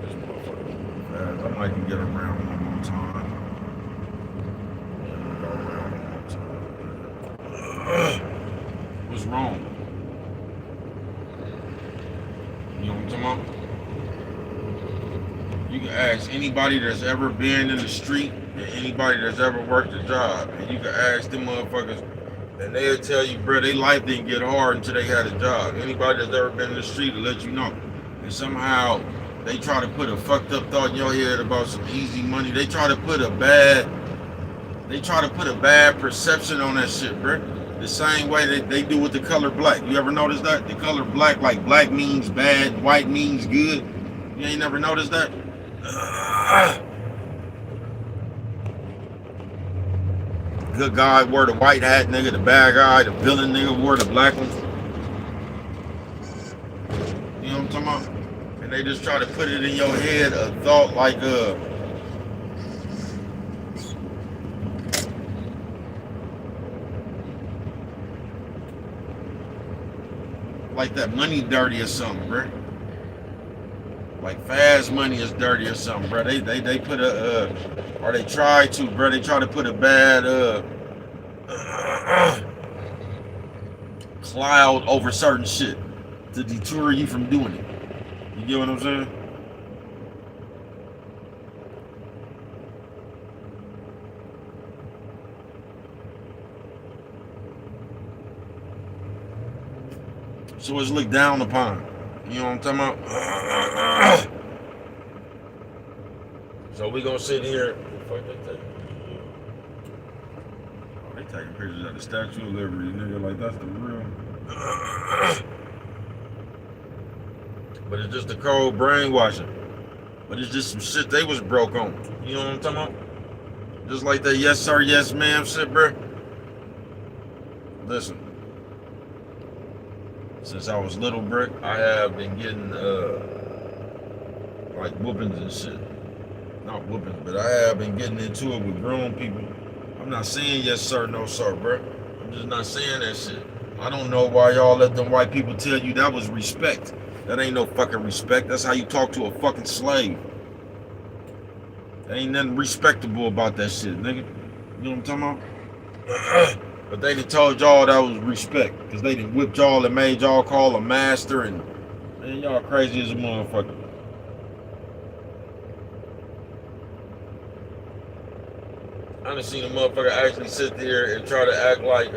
this motherfucker moving fast. I might can get around one more time. Yeah, I'm gonna go around one more time. What's wrong? You know what I'm talking about? You can ask anybody that's ever been in the street and anybody that's ever worked a job, and you can ask them motherfuckers, and they'll tell you, bro, their life didn't get hard until they had a job. Anybody that's ever been in the street will let you know. And somehow they try to put a fucked up thought in your head about some easy money. They try to put a bad perception on that shit, bro. The same way that they do with the color black. You ever notice that? The color black, like black means bad, white means good. You ain't never noticed that? Good guy wore the white hat, nigga. The bad guy, the villain nigga wore the black one. You know what I'm talking about? And they just try to put it in your head, a thought like that money dirty or something, bro. Like fast money is dirty or something, bro. They put or they try to, bro. They try to put a bad cloud over certain shit to deter you from doing it. You get what I'm saying? So it's looked down upon. You know what I'm talking about? So we gonna sit here. Fuck they take. Oh, they taking pictures of the Statue of Liberty, nigga. Like that's the real. But it's just the cold brainwashing. But it's just some shit they was broke on. You know what I'm talking about? Just like that yes sir, yes ma'am shit, bro. Listen. Since I was little, bro, I have been getting like whoopings and shit. Not whoopings, but I have been getting into it with grown people. I'm not saying yes sir, no sir, bro. I'm just not saying that shit. I don't know why y'all let them white people tell you that was respect. That ain't no fucking respect. That's how you talk to a fucking slave. There ain't nothing respectable about that shit, nigga. You know what I'm talking about? But they done told y'all that was respect. Because they done whipped y'all and made y'all call a master. And man, y'all crazy as a motherfucker. I done seen a motherfucker actually sit there and try to act like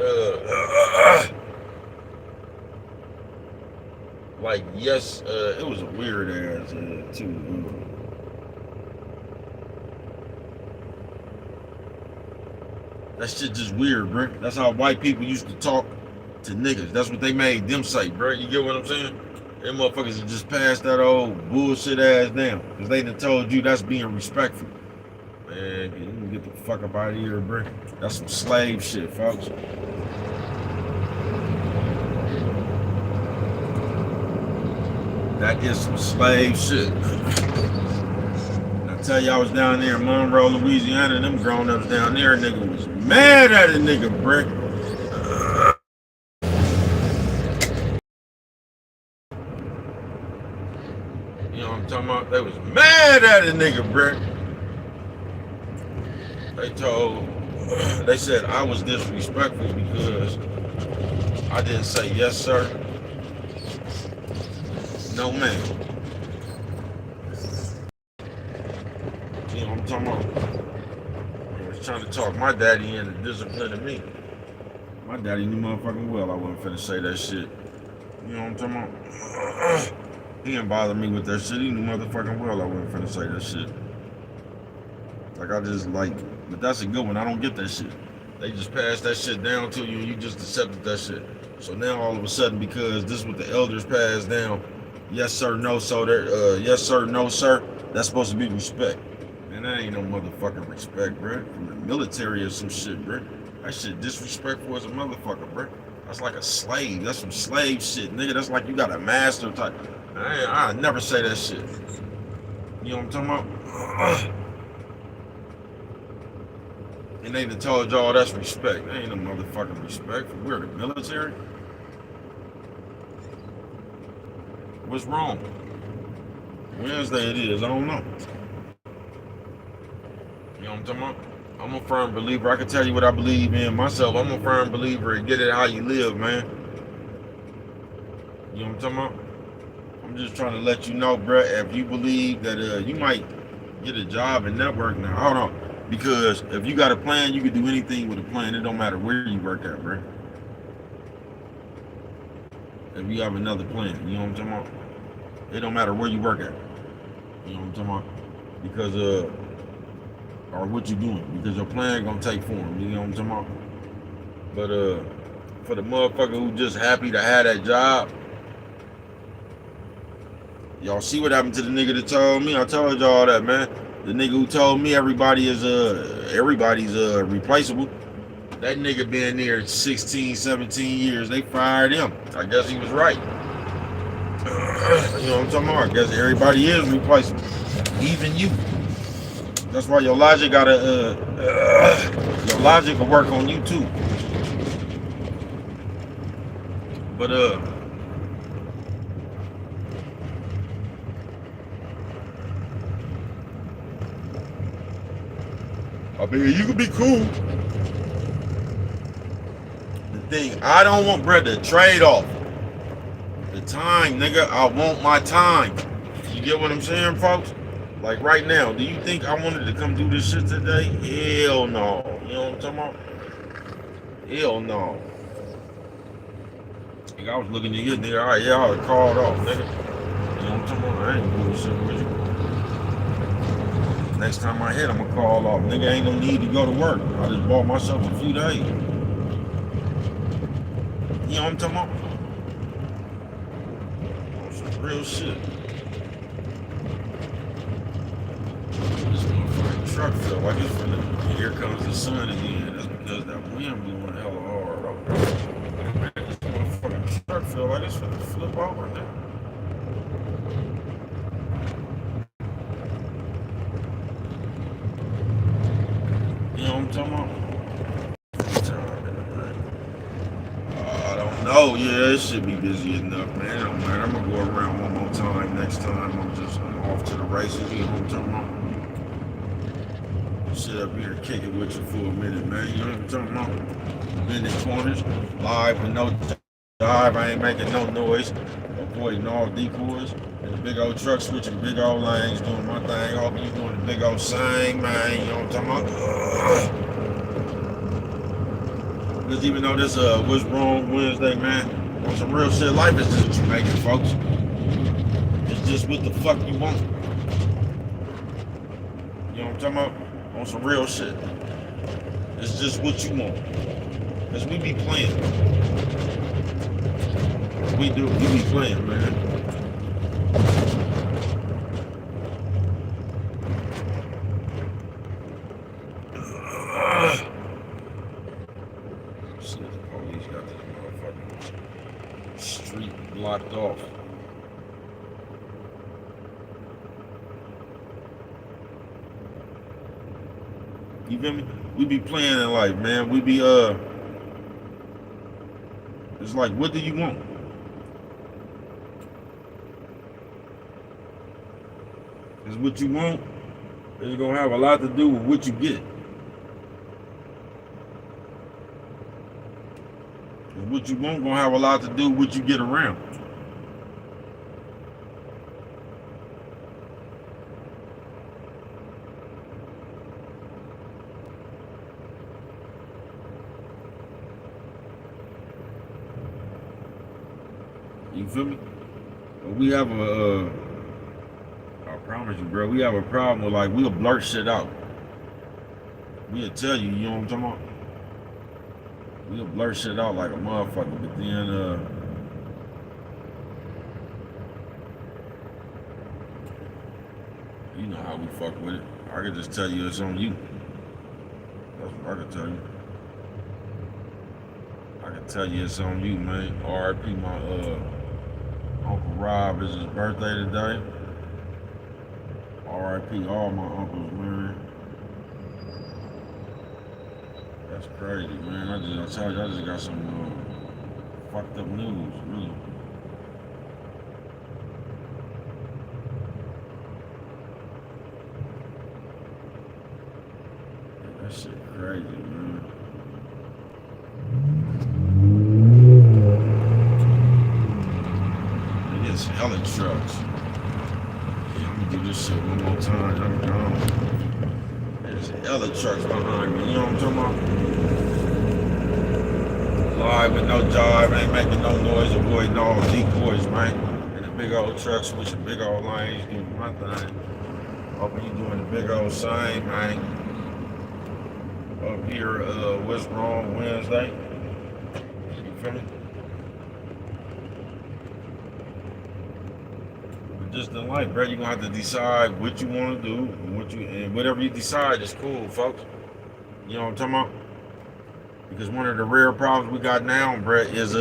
yes, it was a weird ass too. That shit just weird, bro. That's how white people used to talk to niggas. That's what they made them say, bro. You get what I'm saying? Them motherfuckers have just passed that old bullshit ass down. Because they done told you that's being respectful. Man, you can get the fuck up out of here, bro. That's some slave shit, folks. That is some slave shit. I tell you, I was down there in Monroe, Louisiana, and them grown-ups down there, nigga was mad at a nigga, bro. You know what I'm talking about? They was mad at a nigga, bro. They said I was disrespectful because I didn't say yes, sir. No, man. You know what I'm talking about? I was trying to talk my daddy into disciplining me. My daddy knew motherfucking well I wasn't finna say that shit. You know what I'm talking about? He didn't bother me with that shit. He knew motherfucking well I wasn't finna say that shit. Like I just but that's a good one. I don't get that shit. They just passed that shit down to you and you just accepted that shit. So now all of a sudden, because this is what the elders passed down, yes sir, no sir, yes sir, no sir, that's supposed to be respect. Man, that ain't no motherfucking respect, bro. From the military or some shit, bro. That shit disrespectful as a motherfucker, bro. That's like a slave. That's some slave shit, nigga. That's like you got a master type. I never say that shit. You know what I'm talking about? And they done told y'all that's respect. That ain't no motherfucking respect. We're the military. What's wrong? Wednesday it is. I don't know. You know what I'm talking about? I'm a firm believer. I can tell you what I believe in myself. I'm a firm believer in get it how you live, man. You know what I'm talking about? I'm just trying to let you know, bruh, if you believe that you might get a job and network now. Hold on. Because if you got a plan, you can do anything with a plan. It don't matter where you work at, bruh. If you have another plan, you know what I'm talking about? It don't matter where you work at. You know what I'm talking about? Because or what you doing. Because your plan gonna take form. You know what I'm talking about? But For the motherfucker who just happy to have that job. Y'all see what happened to the nigga that told me? I told y'all that, man. The nigga who told me everybody's replaceable. That nigga been there 16, 17 years. They fired him. I guess he was right. You know what I'm talking about? I guess everybody is replaceable. Even you. That's why your logic gotta your logic will work on you too. But I mean, you can be cool. The thing, I don't want, brother, trade off. The time, nigga, I want my time. You get what I'm saying, folks? Like right now, do you think I wanted to come do this shit today? Hell no. You know what I'm talking about? Hell no. Nigga, I was looking at you, nigga. All right, yeah, I would have called off, nigga. You know what I'm talking about? I ain't doing shit with you. Next time I hit, I'm gonna call off. Nigga, ain't no need to go to work. I just bought myself a few days. You know what I'm talking about? Some real shit. This motherfucking truck feel like it's finna, here comes the sun again. That's because that wind blowing hella hard. Man, this motherfucking truck feel like it's finna flip over now. You know what I'm talking about? I don't know. Yeah, it should be busy enough, man. Don't matter. I'm gonna go around one more time next time. I'm off to the races. You know what I'm talking about? Sit up here and kick it with you for a minute, man. You know what I'm talking about? Bending corners, live with no dive. I ain't making no noise. Avoiding all decoys. And the big old truck switching big old lanes, doing my thing. Hoping you doing the big old same, man. You know what I'm talking about? Because even though this What's Wrong Wednesday, man, on some real shit, life is just what you make it, folks. It's just what the fuck you want. You know what I'm talking about? On some real shit. It's just what you want. Because we be playing. We be playing, man. See if the police got this motherfucking street blocked off. You feel me? We be playing in life, man. We be it's like, what do you want? Because what you want is gonna have a lot to do with what you get. And what you want gonna have a lot to do with what you get around. You feel me? But we have I promise you, bro, we have a problem with, like, we'll blurt shit out. We'll tell you, you know what I'm talking about? We'll blurt shit out like a motherfucker, but then, you know how we fuck with it. I can just tell you it's on you. That's what I can tell you. I can tell you it's on you, man. R.I.P. my Uncle Rob, is his birthday today. R.I.P. all my uncles, man. That's crazy, man. I tell you, I just got some fucked up news, really. That shit crazy, man. It's hella trucks. Yeah, I'm gonna do this shit one more time. I'm gone. There's hella trucks behind me. You know what I'm talking about? Live with no jive, ain't making no noise, avoiding all decoys, man. And the big old trucks switching big old lanes, doing my thing. Hoping you doing the big old same, man. Up here, What's Wrong Wednesday. You feel me? But just in life, bro, you're gonna have to decide what you wanna do and whatever you decide is cool, folks. You know what I'm talking about? Because one of the rare problems we got now, bro, is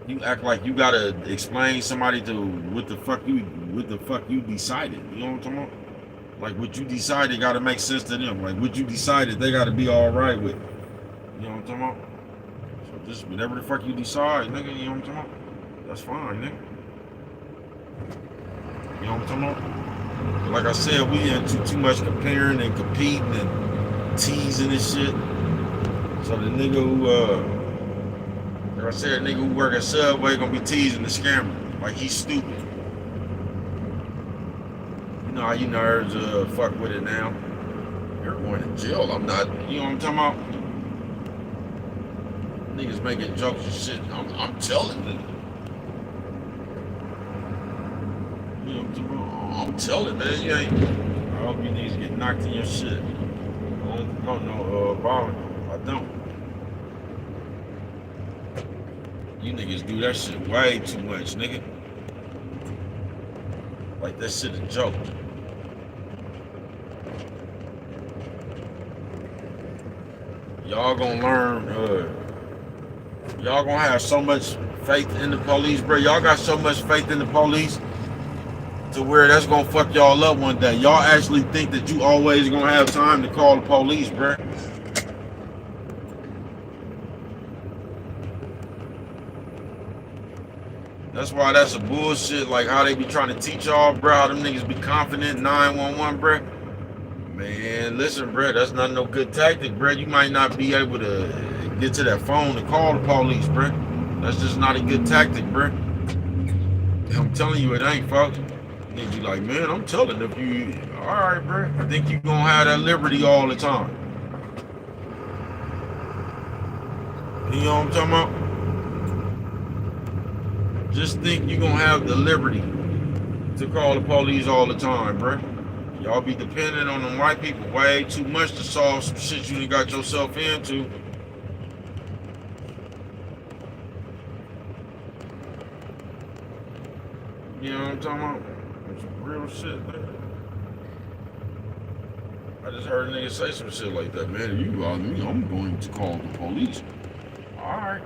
you act like you gotta explain somebody to what the fuck you decided. You know what I'm talking about? Like what you decided gotta make sense to them. Like what you decided they gotta be alright with. You know what I'm talking about? So just whatever the fuck you decide, nigga, you know what I'm talking about? That's fine, nigga. You know what I'm talking about? Like I said, we into too much comparing and competing and teasing and shit. So the nigga who like I said, nigga who work at Subway gonna be teasing the scammer. Like he's stupid. You know how you nerds fuck with it now. You're going to jail. I'm not. You know what I'm talking about? Niggas making jokes and shit. I'm telling them. You know what I'm talking about? I'm telling, man. You ain't. I hope you niggas get knocked in your shit. I don't know, Ballin. I don't. You niggas do that shit way too much, nigga. Like that shit a joke. Y'all gonna learn, y'all gonna have so much faith in the police, bro. Y'all got so much faith in the police to where that's gonna fuck y'all up one day. Y'all actually think that you always gonna have time to call the police, bro. That's why that's a bullshit, like how they be trying to teach y'all, bro, how them niggas be confident 911, bro. Man, listen, bro, that's not no good tactic, bro. You might not be able to get to that phone to call the police, bro. That's just not a good tactic, bro. I'm telling you, it ain't, folks. Niggas be like, man, I'm telling if you, all right, bro. I think you gonna have that liberty all the time. You know what I'm talking about? Just think you gonna have the liberty to call the police all the time, bro. Y'all be dependent on them white people way too much to solve some shit you done got yourself into. You know what I'm talking about? It's real shit, man. I just heard a nigga say some shit like that, man. If you bother me, I'm going to call the police. Alright.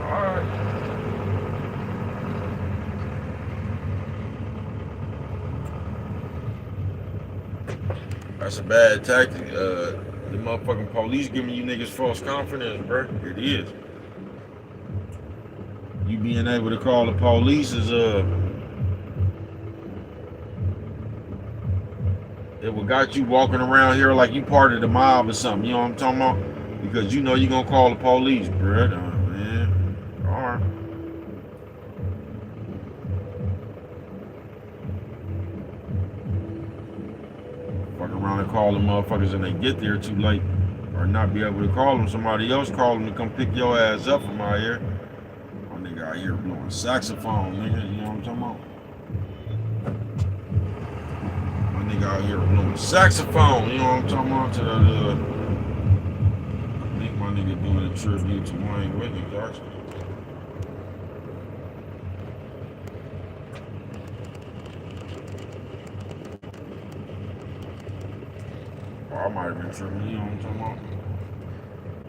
Alright. That's a bad tactic. The motherfucking police giving you niggas false confidence, bro. It is. You being able to call the police is it would got you walking around here like you part of the mob or something. You know what I'm talking about? Because you know you gonna call the police, bro. Man. Alright. Fuck around and call the motherfuckers and they get there too late. Or not be able to call them. Somebody else call them to come pick your ass up from out here. My nigga out here blowing saxophone, nigga. You know what I'm talking about? My nigga out here blowing saxophone. You know what I'm talking about? To that, I think my nigga doing a tribute to Wayne Williams, actually. I might have been tripping, you know what I'm talking about?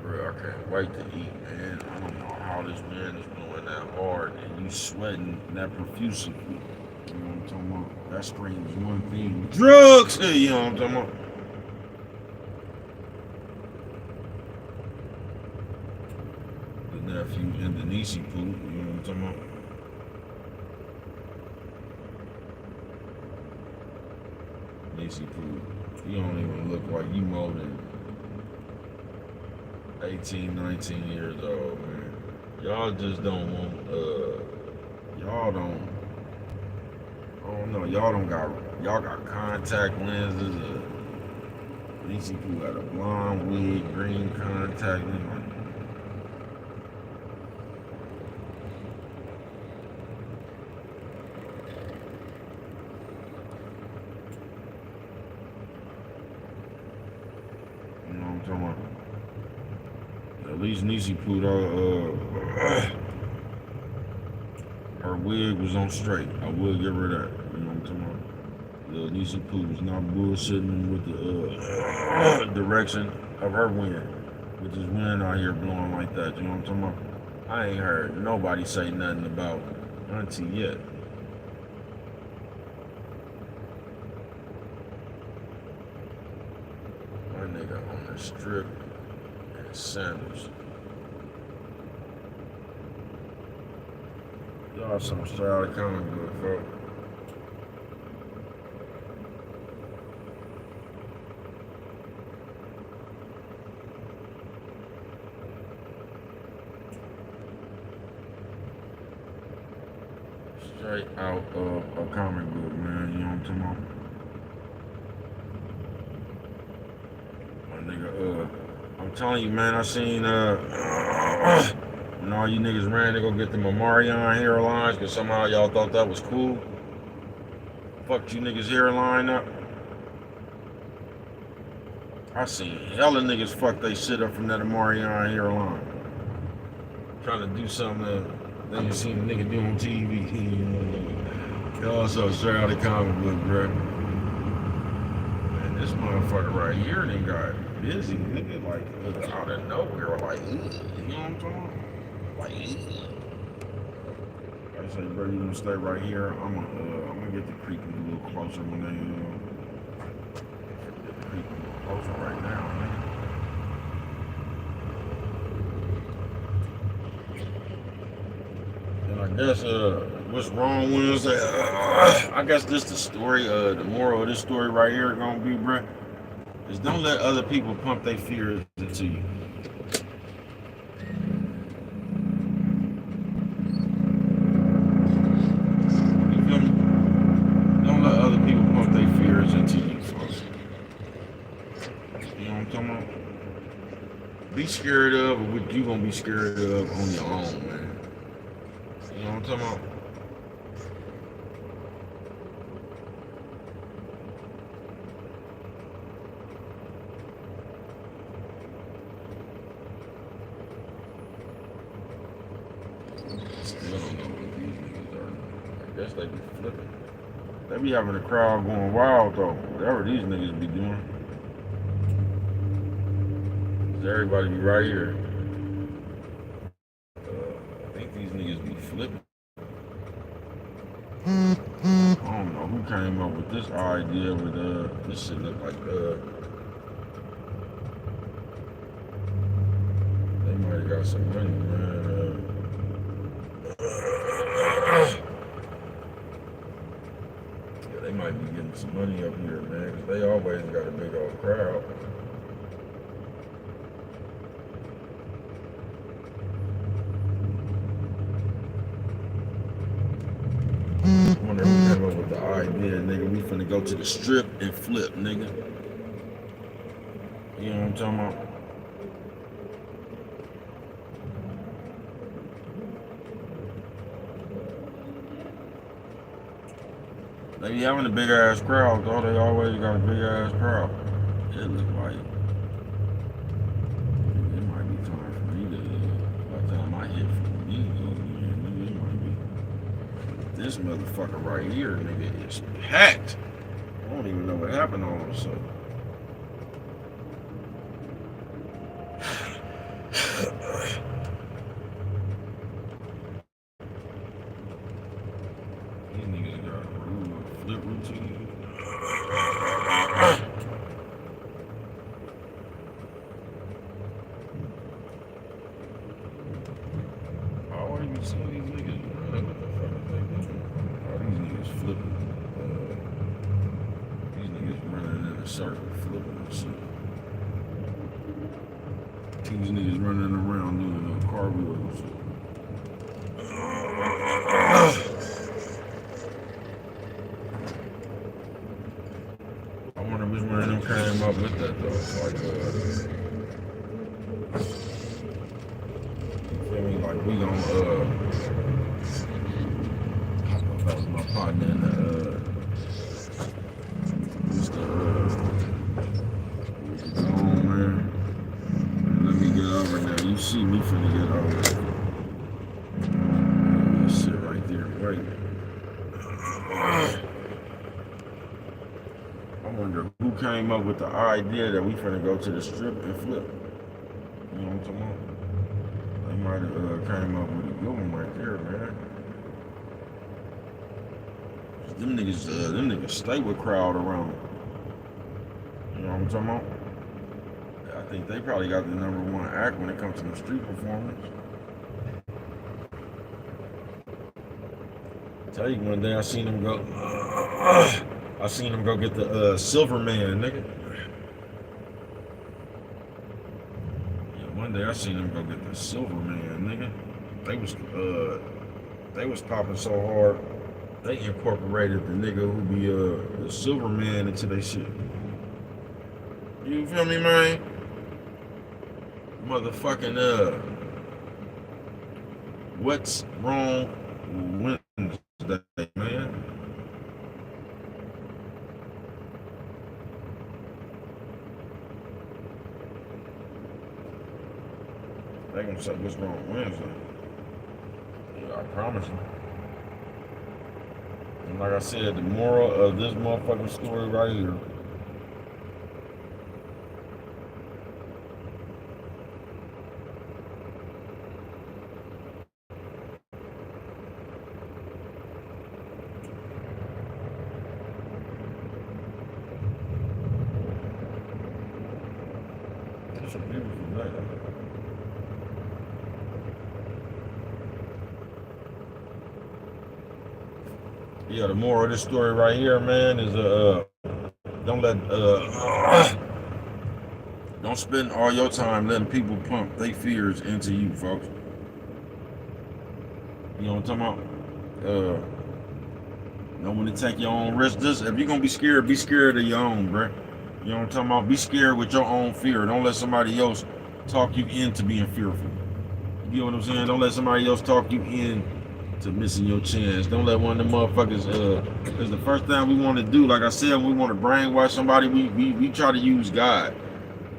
Bro, I can't wait to eat, man. I don't know how this man is blowing that hard and you sweating that profusely. You know what I'm talking about? That screams one thing. Drugs! You know what I'm talking about? The nephew Indonesian poop, you know what I'm talking about? Nisi poop. You don't even look like you more than 18, 19 years old, man. Y'all just don't want, y'all don't, I don't know, y'all got contact lenses, Nisi poop got a blonde wig, green contact lens. Miss Niecy Poo, her wig was on straight. I will give her that. You know what I'm talking about? Little Niecy Poo was not bullshitting with the direction of her wind, with this wind out here blowing like that. You know what I'm talking about? I ain't heard nobody say nothing about Auntie yet. My nigga on the strip and sandals. Y'all some straight out of comic book, folks. Straight out of a comic book, man. You know what I'm talking about? My nigga, I'm telling you, man, I seen, when all you niggas ran to go get the Omarion hairlines because somehow y'all thought that was cool. Fucked you niggas hairline up. I seen hella niggas fuck they shit up from that Omarion hairline. Trying to do something that you seen a nigga do on TV. Y'all so straight out of comic book, bro. Man, this motherfucker right here done got busy, nigga, like out of nowhere, like, you know what I'm talking about? Like, I say, bro, you gonna stay right here? I'm gonna get the creek a little closer when they get the creek a little closer right now, man. And I guess what's wrong Wednesday? I guess this the story. The moral of this story right here gonna be, bro, is don't let other people pump their fears into you. Be scared of or what you gonna be scared of on your own, man. You know what I'm talking about? Still don't know what these niggas are. I guess they be flipping. They be having the crowd going wild though. Whatever these niggas be doing. Everybody be right here. I think these niggas be flipping. I don't know who came up with this idea with this shit look like they might have got some money, man. Yeah, they might be getting some money up here, man, because they always got a big old crowd. I wonder who came up with the idea, nigga. We finna go to the strip and flip, nigga. You know what I'm talking about? They be having a big ass crowd, though. They always got a big ass crowd. It look like it might be time for me to, by the time I hit for me to go again, nigga, it might be. This motherfucker right here, nigga, is packed. I don't even know what happened all of a sudden. These niggas got a flip routine. I don't even see these niggas running. What the fuck is they doing? Oh, these niggas flipping. These niggas running in a circle, flipping and shit. These niggas running around doing cartwheels and shit. I wonder which one of them came up with that though. It's like, you feel me? Like we gon' that was my partner in the what's the man? Let me get over there. You see me finna get all that shit right there. Right. I wonder who came up with the idea that we finna go to the strip and flip. You know what I'm talking about? They might have came up with a good one right there, man. Them niggas stay with crowd around. You know what I'm talking about? I think they probably got the #1 act when it comes to the street performance. I tell you, one day I seen them go. I seen them go get the Silver Man, nigga. Yeah, one day I seen them go get the Silver Man, nigga. They was popping so hard. They incorporated the nigga who be the Silver Man into their shit. You feel me, man? Motherfucking what's wrong Wednesday, man? They gonna say what's wrong Wednesday. Yeah, I promise you. And like I said, the moral of this motherfucking story right here. It's a beautiful night. Yeah, the moral of this story right here, man, is don't let don't spend all your time letting people pump their fears into you, folks. You know what I'm talking about? Know when to take your own risk. Just if you're gonna be scared of your own, bruh. You know what I'm talking about? Be scared with your own fear. Don't let somebody else talk you into being fearful. You know what I'm saying? Don't let somebody else talk you in to missing your chance. Don't let one of them motherfuckers, because the first thing we want to do, like I said, when we want to brainwash somebody, we try to use God.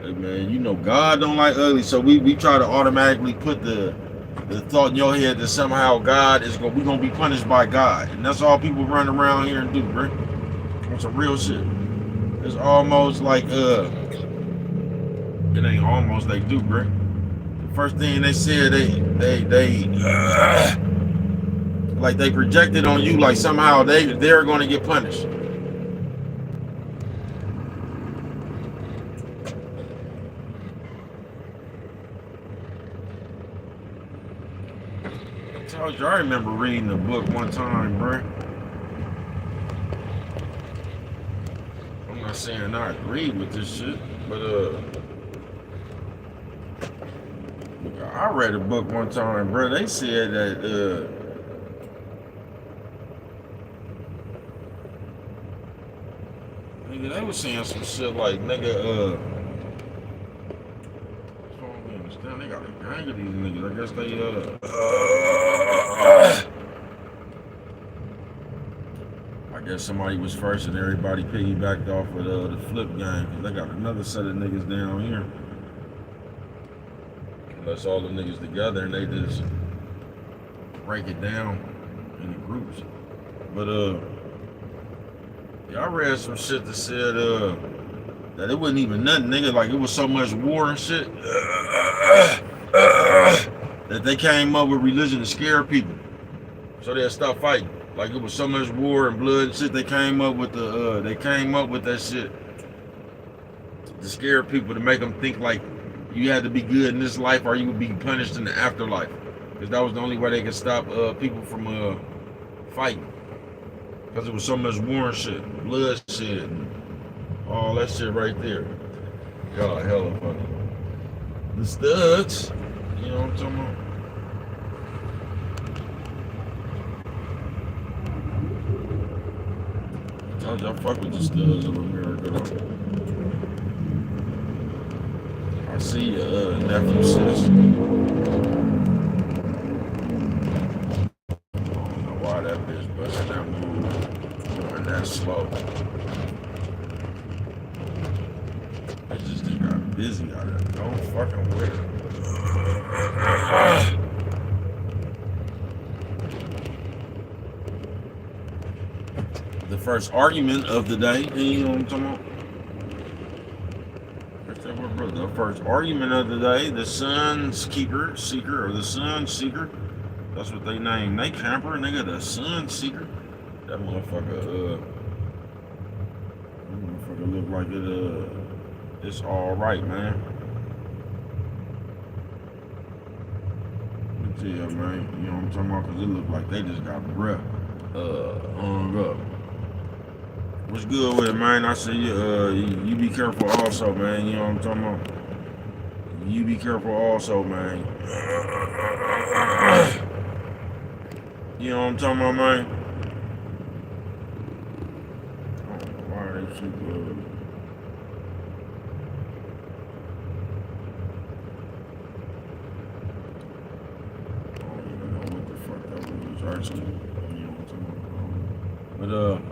Hey man, you know God don't like ugly, so we try to automatically put the thought in your head that somehow we gonna be punished by God. And that's all people run around here and do, bro. It's some real shit. It's almost like it ain't almost they do, bro. The first thing they said like they projected on you like somehow they're gonna get punished. I told you, I remember reading a book one time, bro. I'm not saying I agree with this shit, but I read a book one time, bro. They said that nigga, they was saying some shit like, nigga, I don't understand. They got a gang of these niggas. I guess they I guess somebody was first and everybody piggybacked off of the flip gang, because they got another set of niggas down here. That's all the niggas together and they just break it down in the groups. But yeah, I read some shit that said that it wasn't even nothing, nigga. Like it was so much war and shit that they came up with religion to scare people, so they'll stop fighting. Like it was so much war and blood and shit. They came up with that shit to scare people, to make them think like you had to be good in this life or you would be punished in the afterlife, because that was the only way they could stop people from fighting. Because it was so much war and shit, bloodshed, and all that shit right there. God, hella funny. The studs, you know what I'm talking about? I told you I fuck with the studs of America though. I see your nephew, sis. I don't know why that bitch busting that move going that slow. I just got busy out of it. Don't fucking with it. first argument of the day. You know what I'm talking about? The first argument of the day, the Sun's Keeper, Seeker, or the Sun Seeker. That's what they name. They camper, nigga, the Sun Seeker. That motherfucker look like it's all right, man. Let me tell you, man. You know what I'm talking about? Because it look like they just got breath hung up. What's good with it, man? I say you be careful also, man. You know what I'm talking about? You be careful also, man. You know what I'm talking about, man? I don't know why they keep I don't even know what the fuck that was actually. You know what I'm talking about? But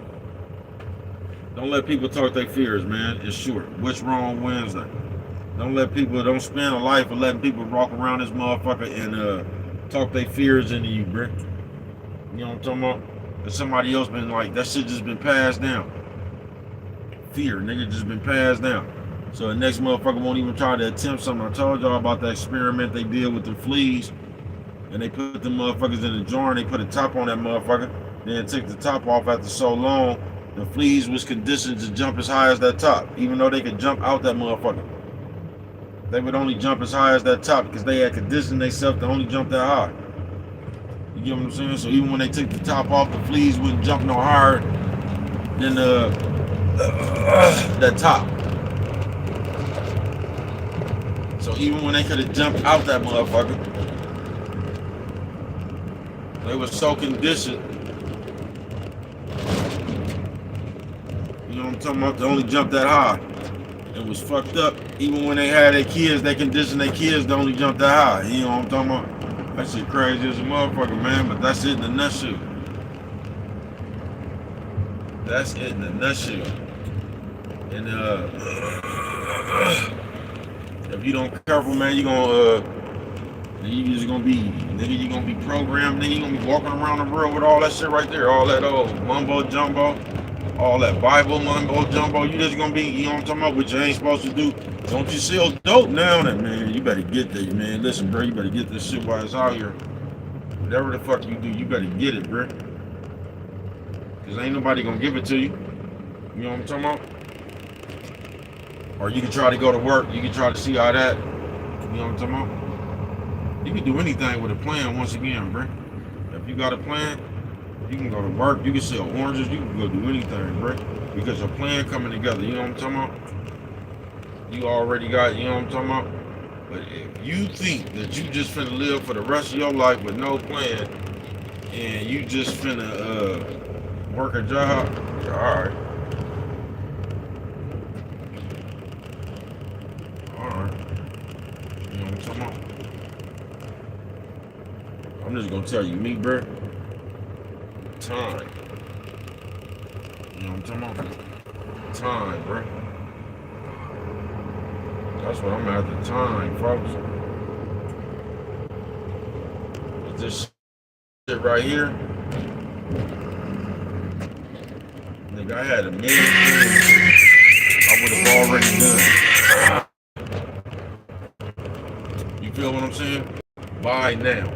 don't let people talk their fears, man. It's short. What's wrong Wednesday? Don't spend a life of letting people walk around this motherfucker and talk their fears into you, bro. You know what I'm talking about? If somebody else been like, that shit just been passed down. Fear, nigga, just been passed down. So the next motherfucker won't even try to attempt something. I told y'all about that experiment they did with the fleas. And they put the motherfuckers in a jar and they put a top on that motherfucker. Then took the top off after so long. The fleas was conditioned to jump as high as that top, even though they could jump out that motherfucker. They would only jump as high as that top because they had conditioned themselves to only jump that high. You get what I'm saying? So even when they took the top off, the fleas wouldn't jump no higher than that top. So even when they could have jumped out that motherfucker, they were so conditioned. You know what I'm talking about? To only jump that high. It was fucked up. Even when they had their kids, they conditioned their kids to only jump that high. You know what I'm talking about? That shit crazy as a motherfucker, man. But that's it in a nutshell. That's it in a nutshell. And if you don't be careful, man, you just gonna be, nigga, you gonna be programmed, nigga, you gonna be walking around the world with all that shit right there, all that old mumbo jumbo. All that Bible mumbo jumbo, you just gonna be, you know what I'm talking about, what you ain't supposed to do. Don't you sell dope now, that man? You better get that, man. Listen, bro, you better get this shit while it's out here. Whatever the fuck you do, you better get it, bro. Cause ain't nobody gonna give it to you. You know what I'm talking about? Or you can try to go to work. You can try to see how that. You know what I'm talking about? You can do anything with a plan. Once again, bro. If you got a plan. You can go to work, you can sell oranges, you can go do anything, bro. Because your plan coming together, you know what I'm talking about? You already got, you know what I'm talking about? But if you think that you just finna live for the rest of your life with no plan, and you just finna work a job, alright. Alright. You know what I'm talking about? I'm just gonna tell you, me, bro. Time. You know what I'm talking about? Time, bro. That's what I'm after. Time, folks. But this shit right here, nigga, I had a million things I would have already done. You feel what I'm saying? By now.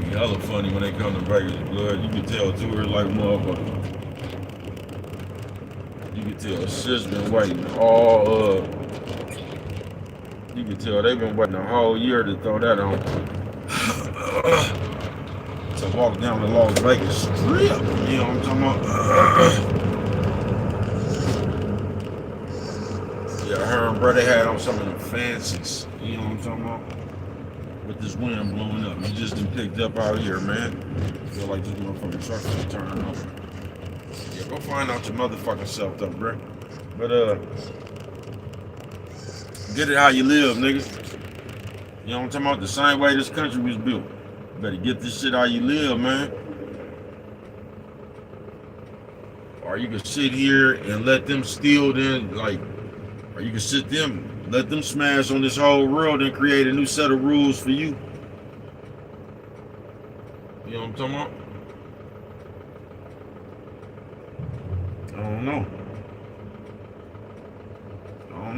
Hella funny when they come to Vegas, blood. You can tell too, we're like motherfucker. You can tell shit's been waiting all you can tell they've been waiting a whole year to throw that on. To walk down the Las Vegas Strip. You know what I'm talking about? Yeah, her and brother had on some of them fancies. You know what I'm talking about? With this wind blowing up. You just done picked up out here, man. I feel like this motherfucking truck is turning off. Yeah, go find out your motherfucking self though, bro. But get it how you live, nigga. You know what I'm talking about? The same way this country was built. You better get this shit how you live, man. Or you can sit here and let them steal then, like, or you can let them smash on this whole world and create a new set of rules for you. You know what I'm talking about? I don't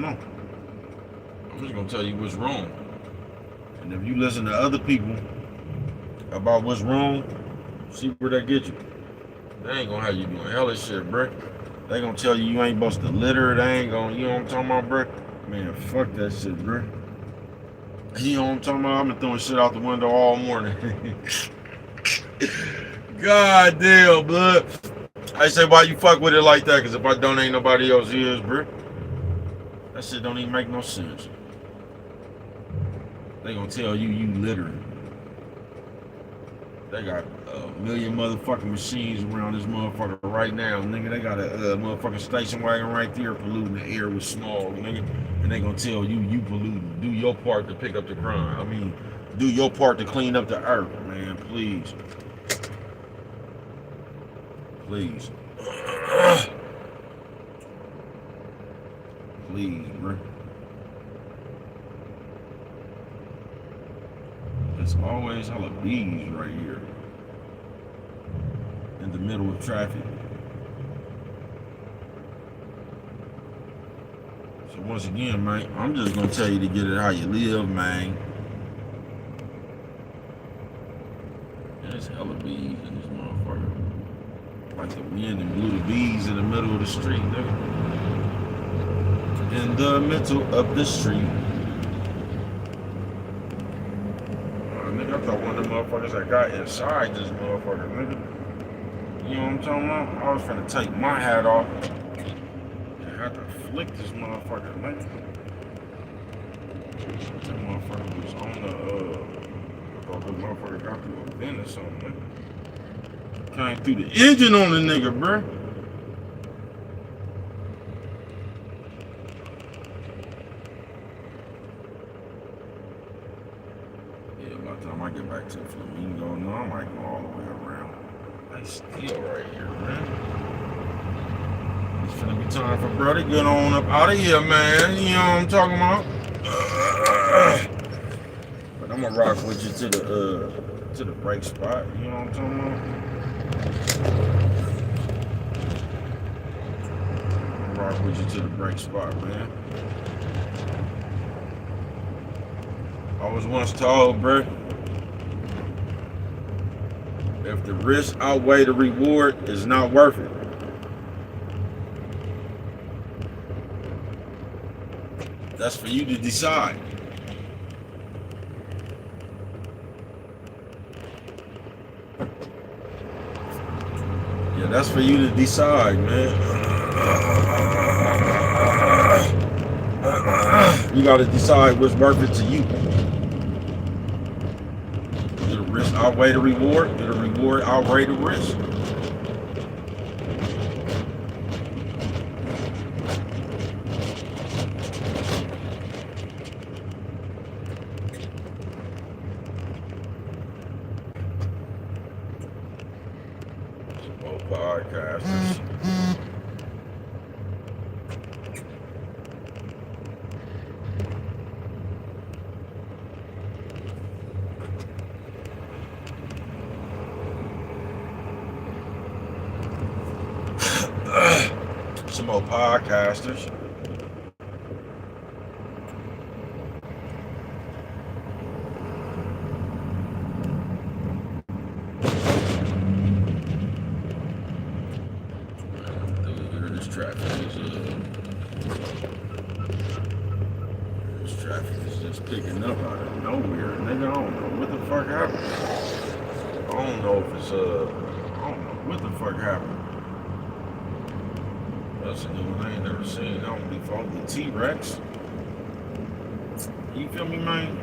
know. I'm just gonna tell you what's wrong. And if you listen to other people about what's wrong, see where they get you. They ain't gonna have you doing hella shit, bruh. They gonna tell you you ain't supposed to litter. They ain't gonna, you know what I'm talking about, bruh? Man, fuck that shit, bruh. You know what I'm talking about? I've been throwing shit out the window all morning. God damn, blood. I say, why you fuck with it like that? Because if I don't, ain't nobody else is, bruh. That shit don't even make no sense. They gonna tell you you littering. They got a million motherfucking machines around this motherfucker right now, nigga. They got a motherfucking station wagon right there polluting the air with smog, nigga. And they gonna tell you you polluting. Do your part to pick up the crime. I mean, do your part to clean up the earth, man. Please. Please. Please, bro. There's always hella bees right here in the middle of traffic. So once again, man, I'm just gonna tell you to get it how you live, man. There's hella bees in this motherfucker. Like the wind and blew the bees in the middle of the street, nigga. In the middle of the street. Nigga, I thought one of the motherfuckers that got inside this motherfucker, nigga. You know what I'm talking about? I was finna take my hat off and have to flick this motherfucker, nigga. That motherfucker was on the, I thought the motherfucker got through a vent or something, nigga. Came through the engine on the nigga, bruh. I get back to Flamingo, no, I might go all the way around. They still right here, man. It's gonna be time for brother get on up out of here, man. You know what I'm talking about? But I'm gonna rock with you to the brake spot. You know what I'm talking about? I'm gonna rock with you to the brake spot, man. I was once told, bro, if the risk outweigh the reward, it's not worth it. That's for you to decide. Yeah, that's for you to decide, man. You gotta decide what's worth it to you. Did the risk outweigh the reward? Did the reward outweigh the risk? Both podcasters. Some more podcasters. This traffic is just picking up out of nowhere, nigga. I don't know what the fuck happened. I don't know if it's I don't know what the fuck happened. That's a new one I ain't never seen. I don't be faulting the T-Rex. You feel me, man?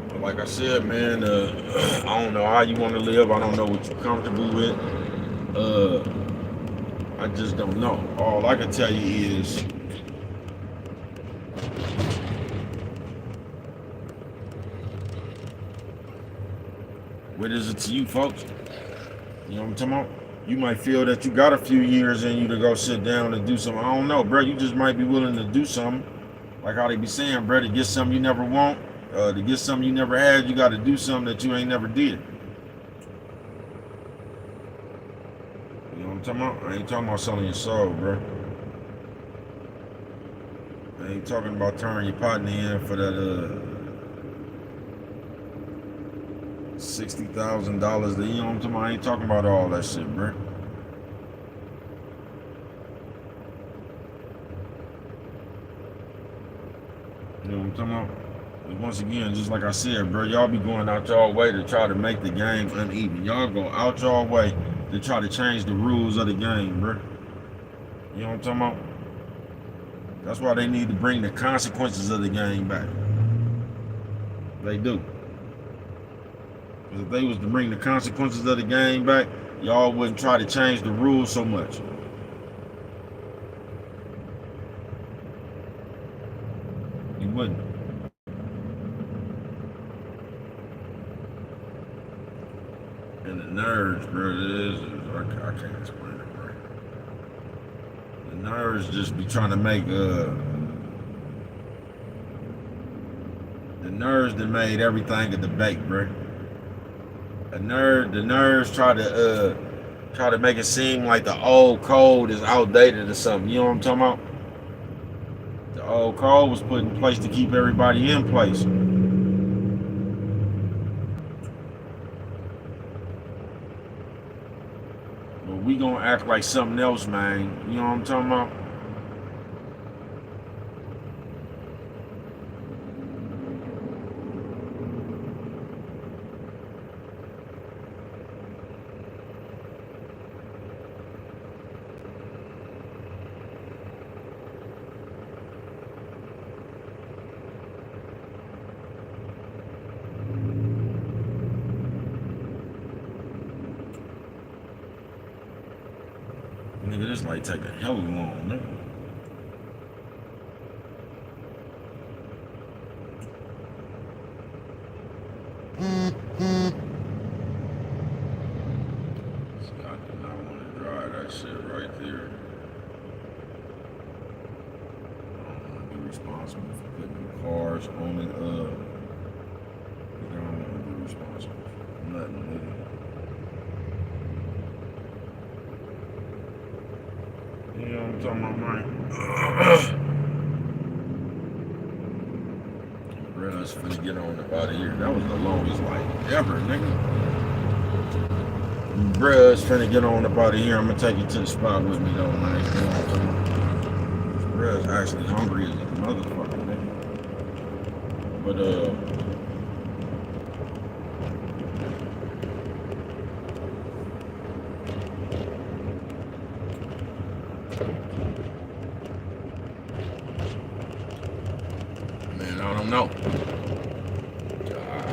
But like I said, man, I don't know how you want to live. I don't know what you're comfortable with. I just don't know. All I can tell you is what is it to you, folks? You know what I'm talking about? You might feel that you got a few years in you to go sit down and do something. I don't know, bro. You just might be willing to do something. Like how they be saying, bro, to get something you never want. To get something you never had, you got to do something that you ain't never did. You know what I'm talking about? I ain't talking about selling your soul, bro. I ain't talking about turning your partner in for that $60,000. You know what I'm talking about? I ain't talking about all that shit, bro. You know what I'm talking about? And once again, just like I said, bro, y'all be going out y'all way to try to make the game uneven. Y'all go out y'all way to try to change the rules of the game, bro. You know what I'm talking about? That's why they need to bring the consequences of the game back. They do. Because if they was to bring the consequences of the game back, y'all wouldn't try to change the rules so much. You wouldn't. And the nerves, bro, I can't explain it, bro. The nerves just be trying to make, the nerves that made everything a debate, bro. The nerves try to make it seem like the old code is outdated or something. You know what I'm talking about? The old code was put in place to keep everybody in place. But we gonna act like something else, man. You know what I'm talking about? Nigga, this like taking hella long, nigga. See, I do not want to drive that shit right there. I don't want to be responsible for putting cars on it. I don't want to be responsible for nothing, nigga. You know what I'm talking about, man? Bruh's finna get on up out of here. That was the longest like ever, nigga. Bruh's finna get on up out of here. I'm gonna take you to the spot with me though, man. You know what I'm talking about? Bruh's actually hungry as a motherfucker, nigga. But man, I don't know.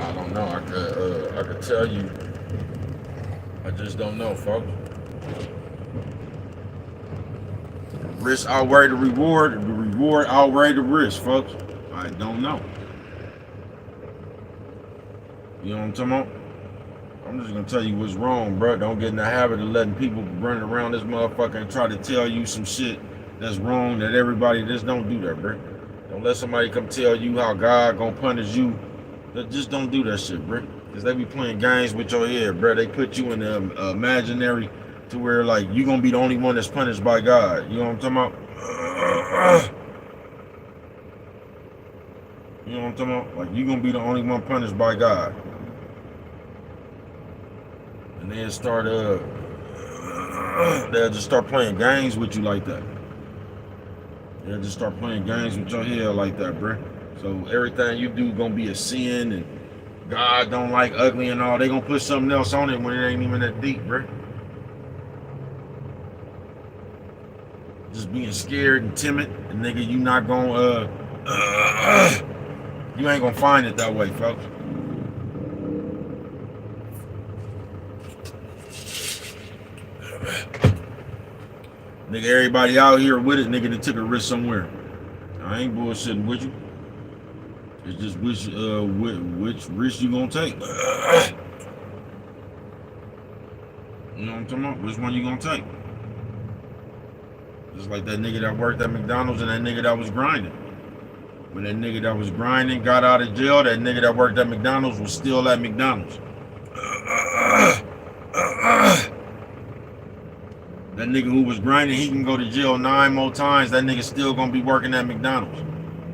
I don't know. I could tell you. I just don't know, folks. Risk outweigh the reward. The reward outweigh the risk, folks. I don't know. You know what I'm talking about? I'm just gonna tell you what's wrong, bro. Don't get in the habit of letting people running around this motherfucker and try to tell you some shit that's wrong. That everybody just don't do that, bro. Don't let somebody come tell you how God gonna punish you. Just don't do that shit, bro. Cause they be playing games with your head, bro. They put you in the imaginary to where like you gonna be the only one that's punished by God. You know what I'm talking about? You know what I'm talking about? Like you gonna be the only one punished by God. And they'll just start playing games with you like that. They'll just start playing games with your head like that, bro. So everything you do gonna be a sin, and God don't like ugly and all. They gonna put something else on it when it ain't even that deep, bro. Just being scared and timid, and nigga, you not gonna you ain't gonna find it that way, folks. Nigga, everybody out here with it, nigga, that took a risk somewhere. I ain't bullshitting with you. It's just which risk you gonna take. You know what I'm talking about? Which one you gonna take? Just like that nigga that worked at McDonald's and that nigga that was grinding. When that nigga that was grinding got out of jail, that nigga that worked at McDonald's was still at McDonald's. That nigga who was grinding, he can go to jail 9 more times. That nigga still gonna be working at McDonald's.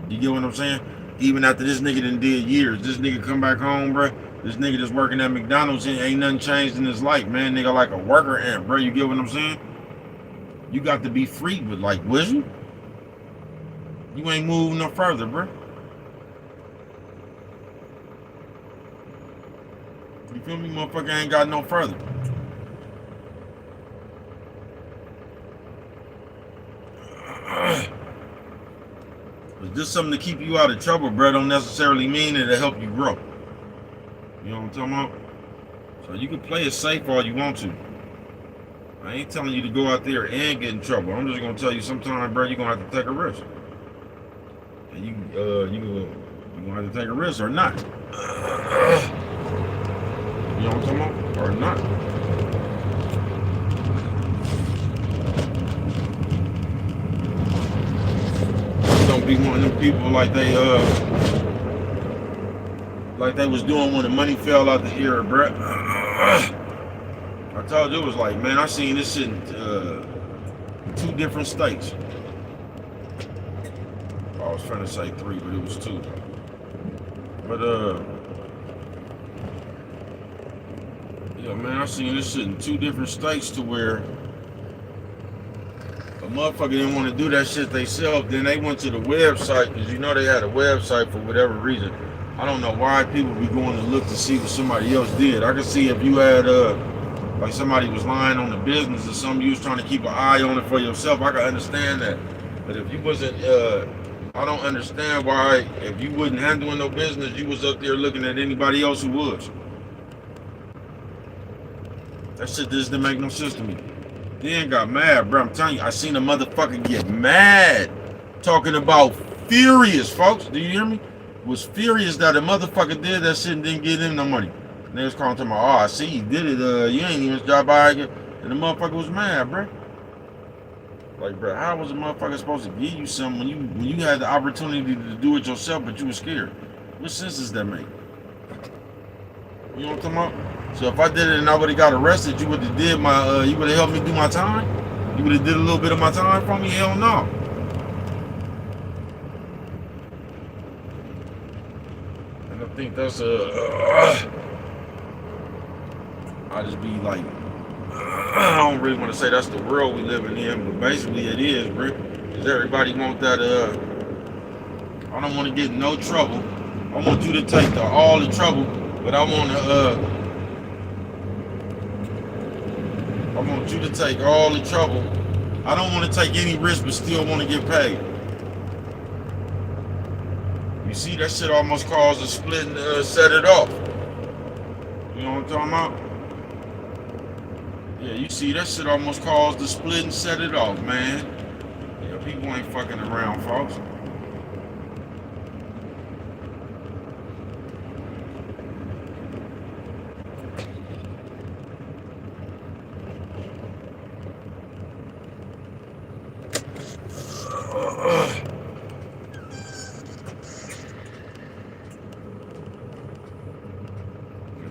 You get what I'm saying? Even after this nigga done did years, this nigga come back home, bro. This nigga that's working at McDonald's, ain't nothing changed in his life, man. Nigga like a worker ant, bro. You get what I'm saying? You got to be free, but like, was you? You ain't moving no further, bro. You feel me? Motherfucker ain't got no further. But just something to keep you out of trouble, bro, don't necessarily mean it'll help you grow. You know what I'm talking about? So you can play it safe all you want to. I ain't telling you to go out there and get in trouble. I'm just gonna tell you sometimes, bro, you're gonna have to take a risk. And you gonna have to take a risk or not. You know what I'm talking about? Or not. Don't be one of them people like they was doing when the money fell out the air, bruh. I told you it was like, man, I seen this shit in 2 different states. I was trying to say 3, but it was 2. But yeah, man, I seen this shit in 2 different states to where a motherfucker didn't want to do that shit themselves. Then they went to the website, because you know they had a website for whatever reason. I don't know why people be going to look to see what somebody else did. I could see if you had like somebody was lying on the business or something, you was trying to keep an eye on it for yourself, I could understand that. But if you wasn't, I don't understand why, if you wasn't handling no business, you was up there looking at anybody else who was. That shit just didn't make no sense to me. Then got mad, bro. I'm telling you, I seen a motherfucker get mad talking about furious, folks. Do you hear me? Was furious that a motherfucker did that shit and didn't get him no money. And they was calling to my, oh, I see you did it. You ain't even job by again. And the motherfucker was mad, bro. Like, bro, how was a motherfucker supposed to give you something when you had the opportunity to do it yourself, but you were scared? What sense does that make? You know what I'm talking about? So if I did it and I would have got arrested, you would have did my, you would have helped me do my time? You would have did a little bit of my time for me? Hell no. And I think that's I just be like, I don't really want to say that's the world we living in, but basically it is, bro. Because everybody want that, I don't want to get in no trouble. I want you to take all the trouble, but I want you to take all the trouble. I don't want to take any risk, but still want to get paid. You see, that shit almost caused a split and set it off. You know what I'm talking about? Yeah, you see, that shit almost caused the split and set it off, man. Yeah, people ain't fucking around, folks.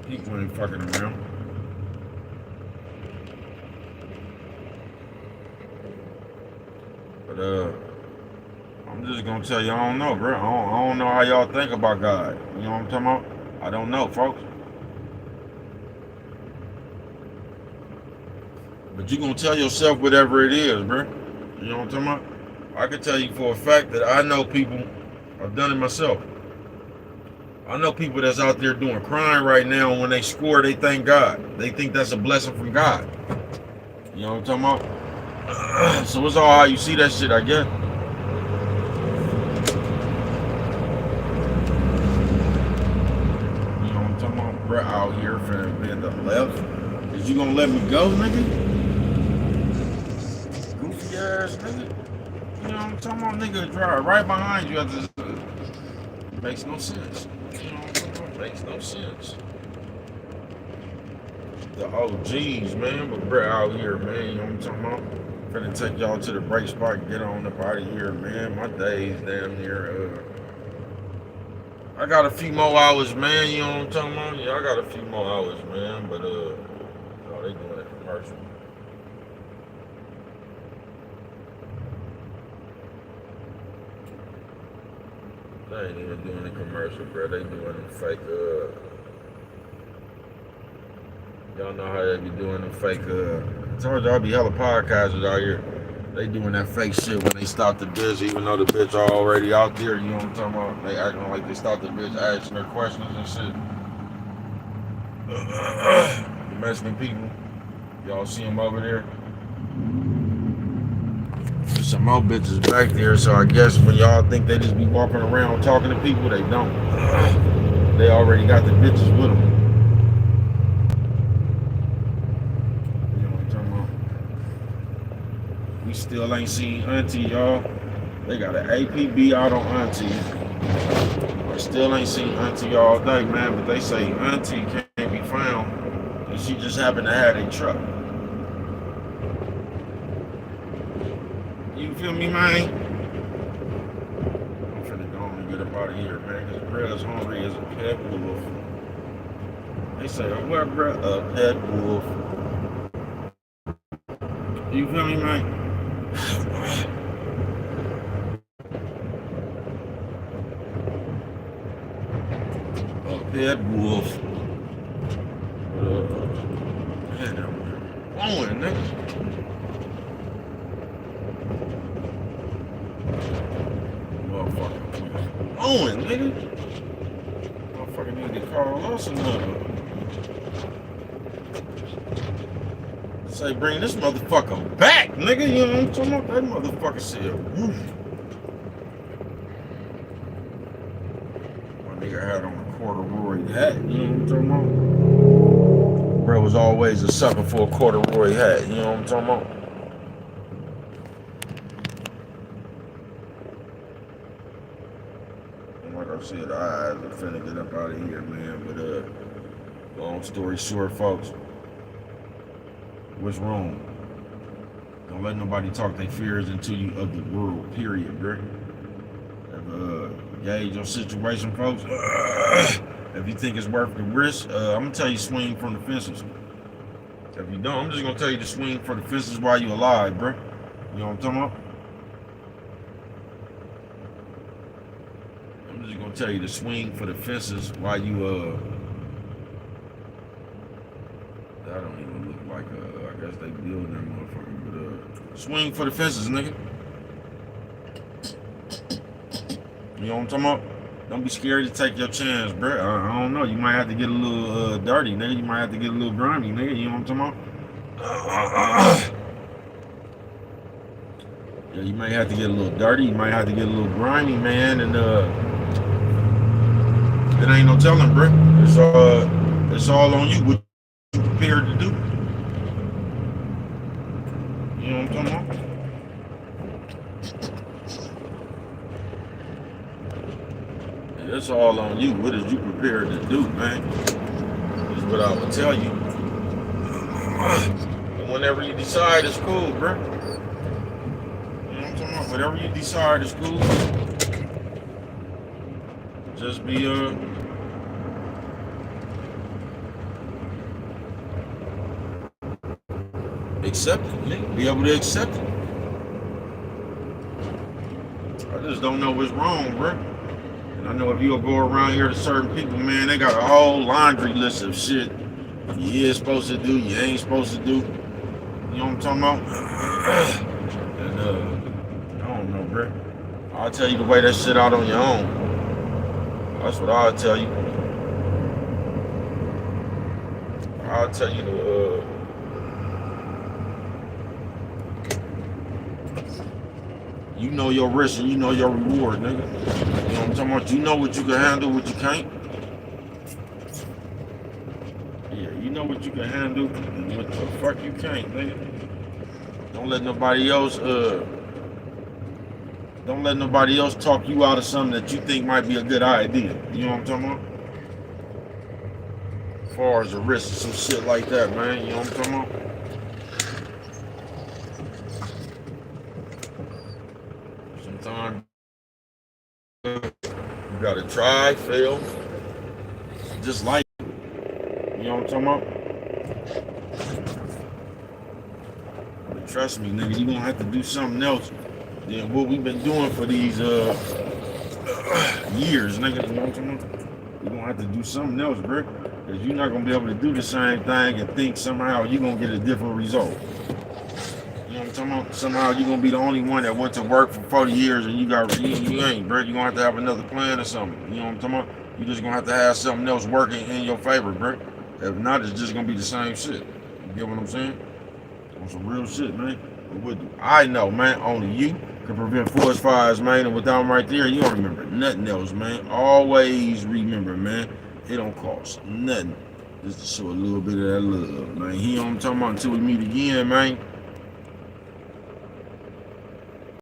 People ain't fucking around. But I'm just gonna tell you, I don't know, bro. I don't know how y'all think about God. You know what I'm talking about? I don't know, folks. But you gonna tell yourself whatever it is, bro. You know what I'm talking about? I can tell you for a fact that I know people, I've done it myself. I know people that's out there doing crime right now, and when they score, they thank God. They think that's a blessing from God. You know what I'm talking about? So it's all how you see that shit, I guess. You know what I'm talking about? Bro, out here finna be at the left. Is you gonna let me go, nigga? Goofy ass nigga. You know what I'm talking about? Nigga drive right behind you at this. Makes no sense. You know what I'm talking about? Makes no sense. The OGs, man, but bro, out here, man, you know what I'm talking about? Finna take y'all to the break spot and get on up out of here, man. My days damn near I got a few more hours, man. You know what I'm talking about? Yeah, I got a few more hours, man. But oh, they doing a commercial. They ain't even doing a commercial, bro. They doing them fake. Y'all know how they be doing them fake. I told y'all be hella podcasters out here. They doing that fake shit when they stop the bitch, even though the bitch already out there. You know what I'm talking about? They acting like they stopped the bitch, asking her questions and shit. The Mexican people, y'all see them over there? There's some more bitches back there, so I guess when y'all think they just be walking around talking to people, they don't. They already got the bitches with them. You know what I'm talking about? We still ain't seen Auntie, y'all. They got an APB out on Auntie. I still ain't seen Auntie all day, man, but they say Auntie can't be found, and she just happened to have a truck. You feel me, man? I'm finna go on and get up out of here, man, because bruh's hungry as a pet wolf. They say, oh, what, bruh? A pet wolf. You feel me, man? A pet wolf. Man, I'm blowing, nigga. Motherfucker. Blowing, nigga. Motherfucker need to call us another. Say, bring this motherfucker back, nigga. You know what I'm talking about? That motherfucker said, woof. My nigga had on a corduroy hat. You know what I'm talking about? Bro was always a sucker for a corduroy hat. You know what I'm talking about? Like I said, the eyes are finna get up out of here, man. But long story short, folks. What's wrong? Don't let nobody talk their fears into you of the world, period, bro. Gauge your situation, folks. If you think it's worth the risk, I'm gonna tell you swing from the fences. If you don't, I'm just gonna tell you to swing for the fences while you alive, bro. You know what I'm talking about? I'm just gonna tell you to swing for the fences while you that don't even look like I guess they building that motherfucker, but swing for the fences, nigga. You know what I'm talking about? Don't be scared to take your chance, bro. I don't know. You might have to get a little dirty, nigga. You might have to get a little grimy, nigga. You know what I'm talking about? Yeah, you might have to get a little dirty. You might have to get a little grimy, man. And it ain't no telling, bro. It's all on you. What you prepared to do? You know what I'm talking about? It's all on you. What is you prepared to do, man? Is what I would tell you. And whenever you decide, it's cool, bro. You know what I'm talking about? Whatever you decide is cool. Just be accept it, nigga. Be able to accept it. I just don't know what's wrong, bro. I know if you'll go around here to certain people, man, they got a whole laundry list of shit you is supposed to do, you ain't supposed to do. You know what I'm talking about? And I don't know, bro. I'll tell you to weigh that shit out on your own. That's what I'll tell you. I'll tell you to you know your risk and you know your reward, nigga. You know what I'm talking about? You know what you can handle, what you can't. Yeah, you know what you can handle and what the fuck you can't, nigga. Don't let nobody else talk you out of something that you think might be a good idea. You know what I'm talking about? As far as the risk and some shit like that, man. You know what I'm talking about? Sometimes You gotta try, fail, just like, you know what I'm talking about? But trust me, nigga, you gonna have to do something else than what we've been doing for these years, nigga. You know what I'm talking about? You're gonna have to do something else, bro. Because you're not gonna be able to do the same thing and think somehow you're gonna get a different result. You know what I'm talking about? Somehow you're gonna be the only one that went to work for 40 years and you ain't, bro. You're gonna have to have another plan or something. You know what I'm talking about? You're just gonna have to have something else working in your favor, bro. If not, it's just gonna be the same shit. You get what I'm saying? On some real shit, man. But what do I know, man? Only you can prevent forest fires, man. And without them right there, you don't remember nothing else, man. Always remember, man. It don't cost nothing just to show a little bit of that love, man. You know what I'm talking about? Until we meet again, man.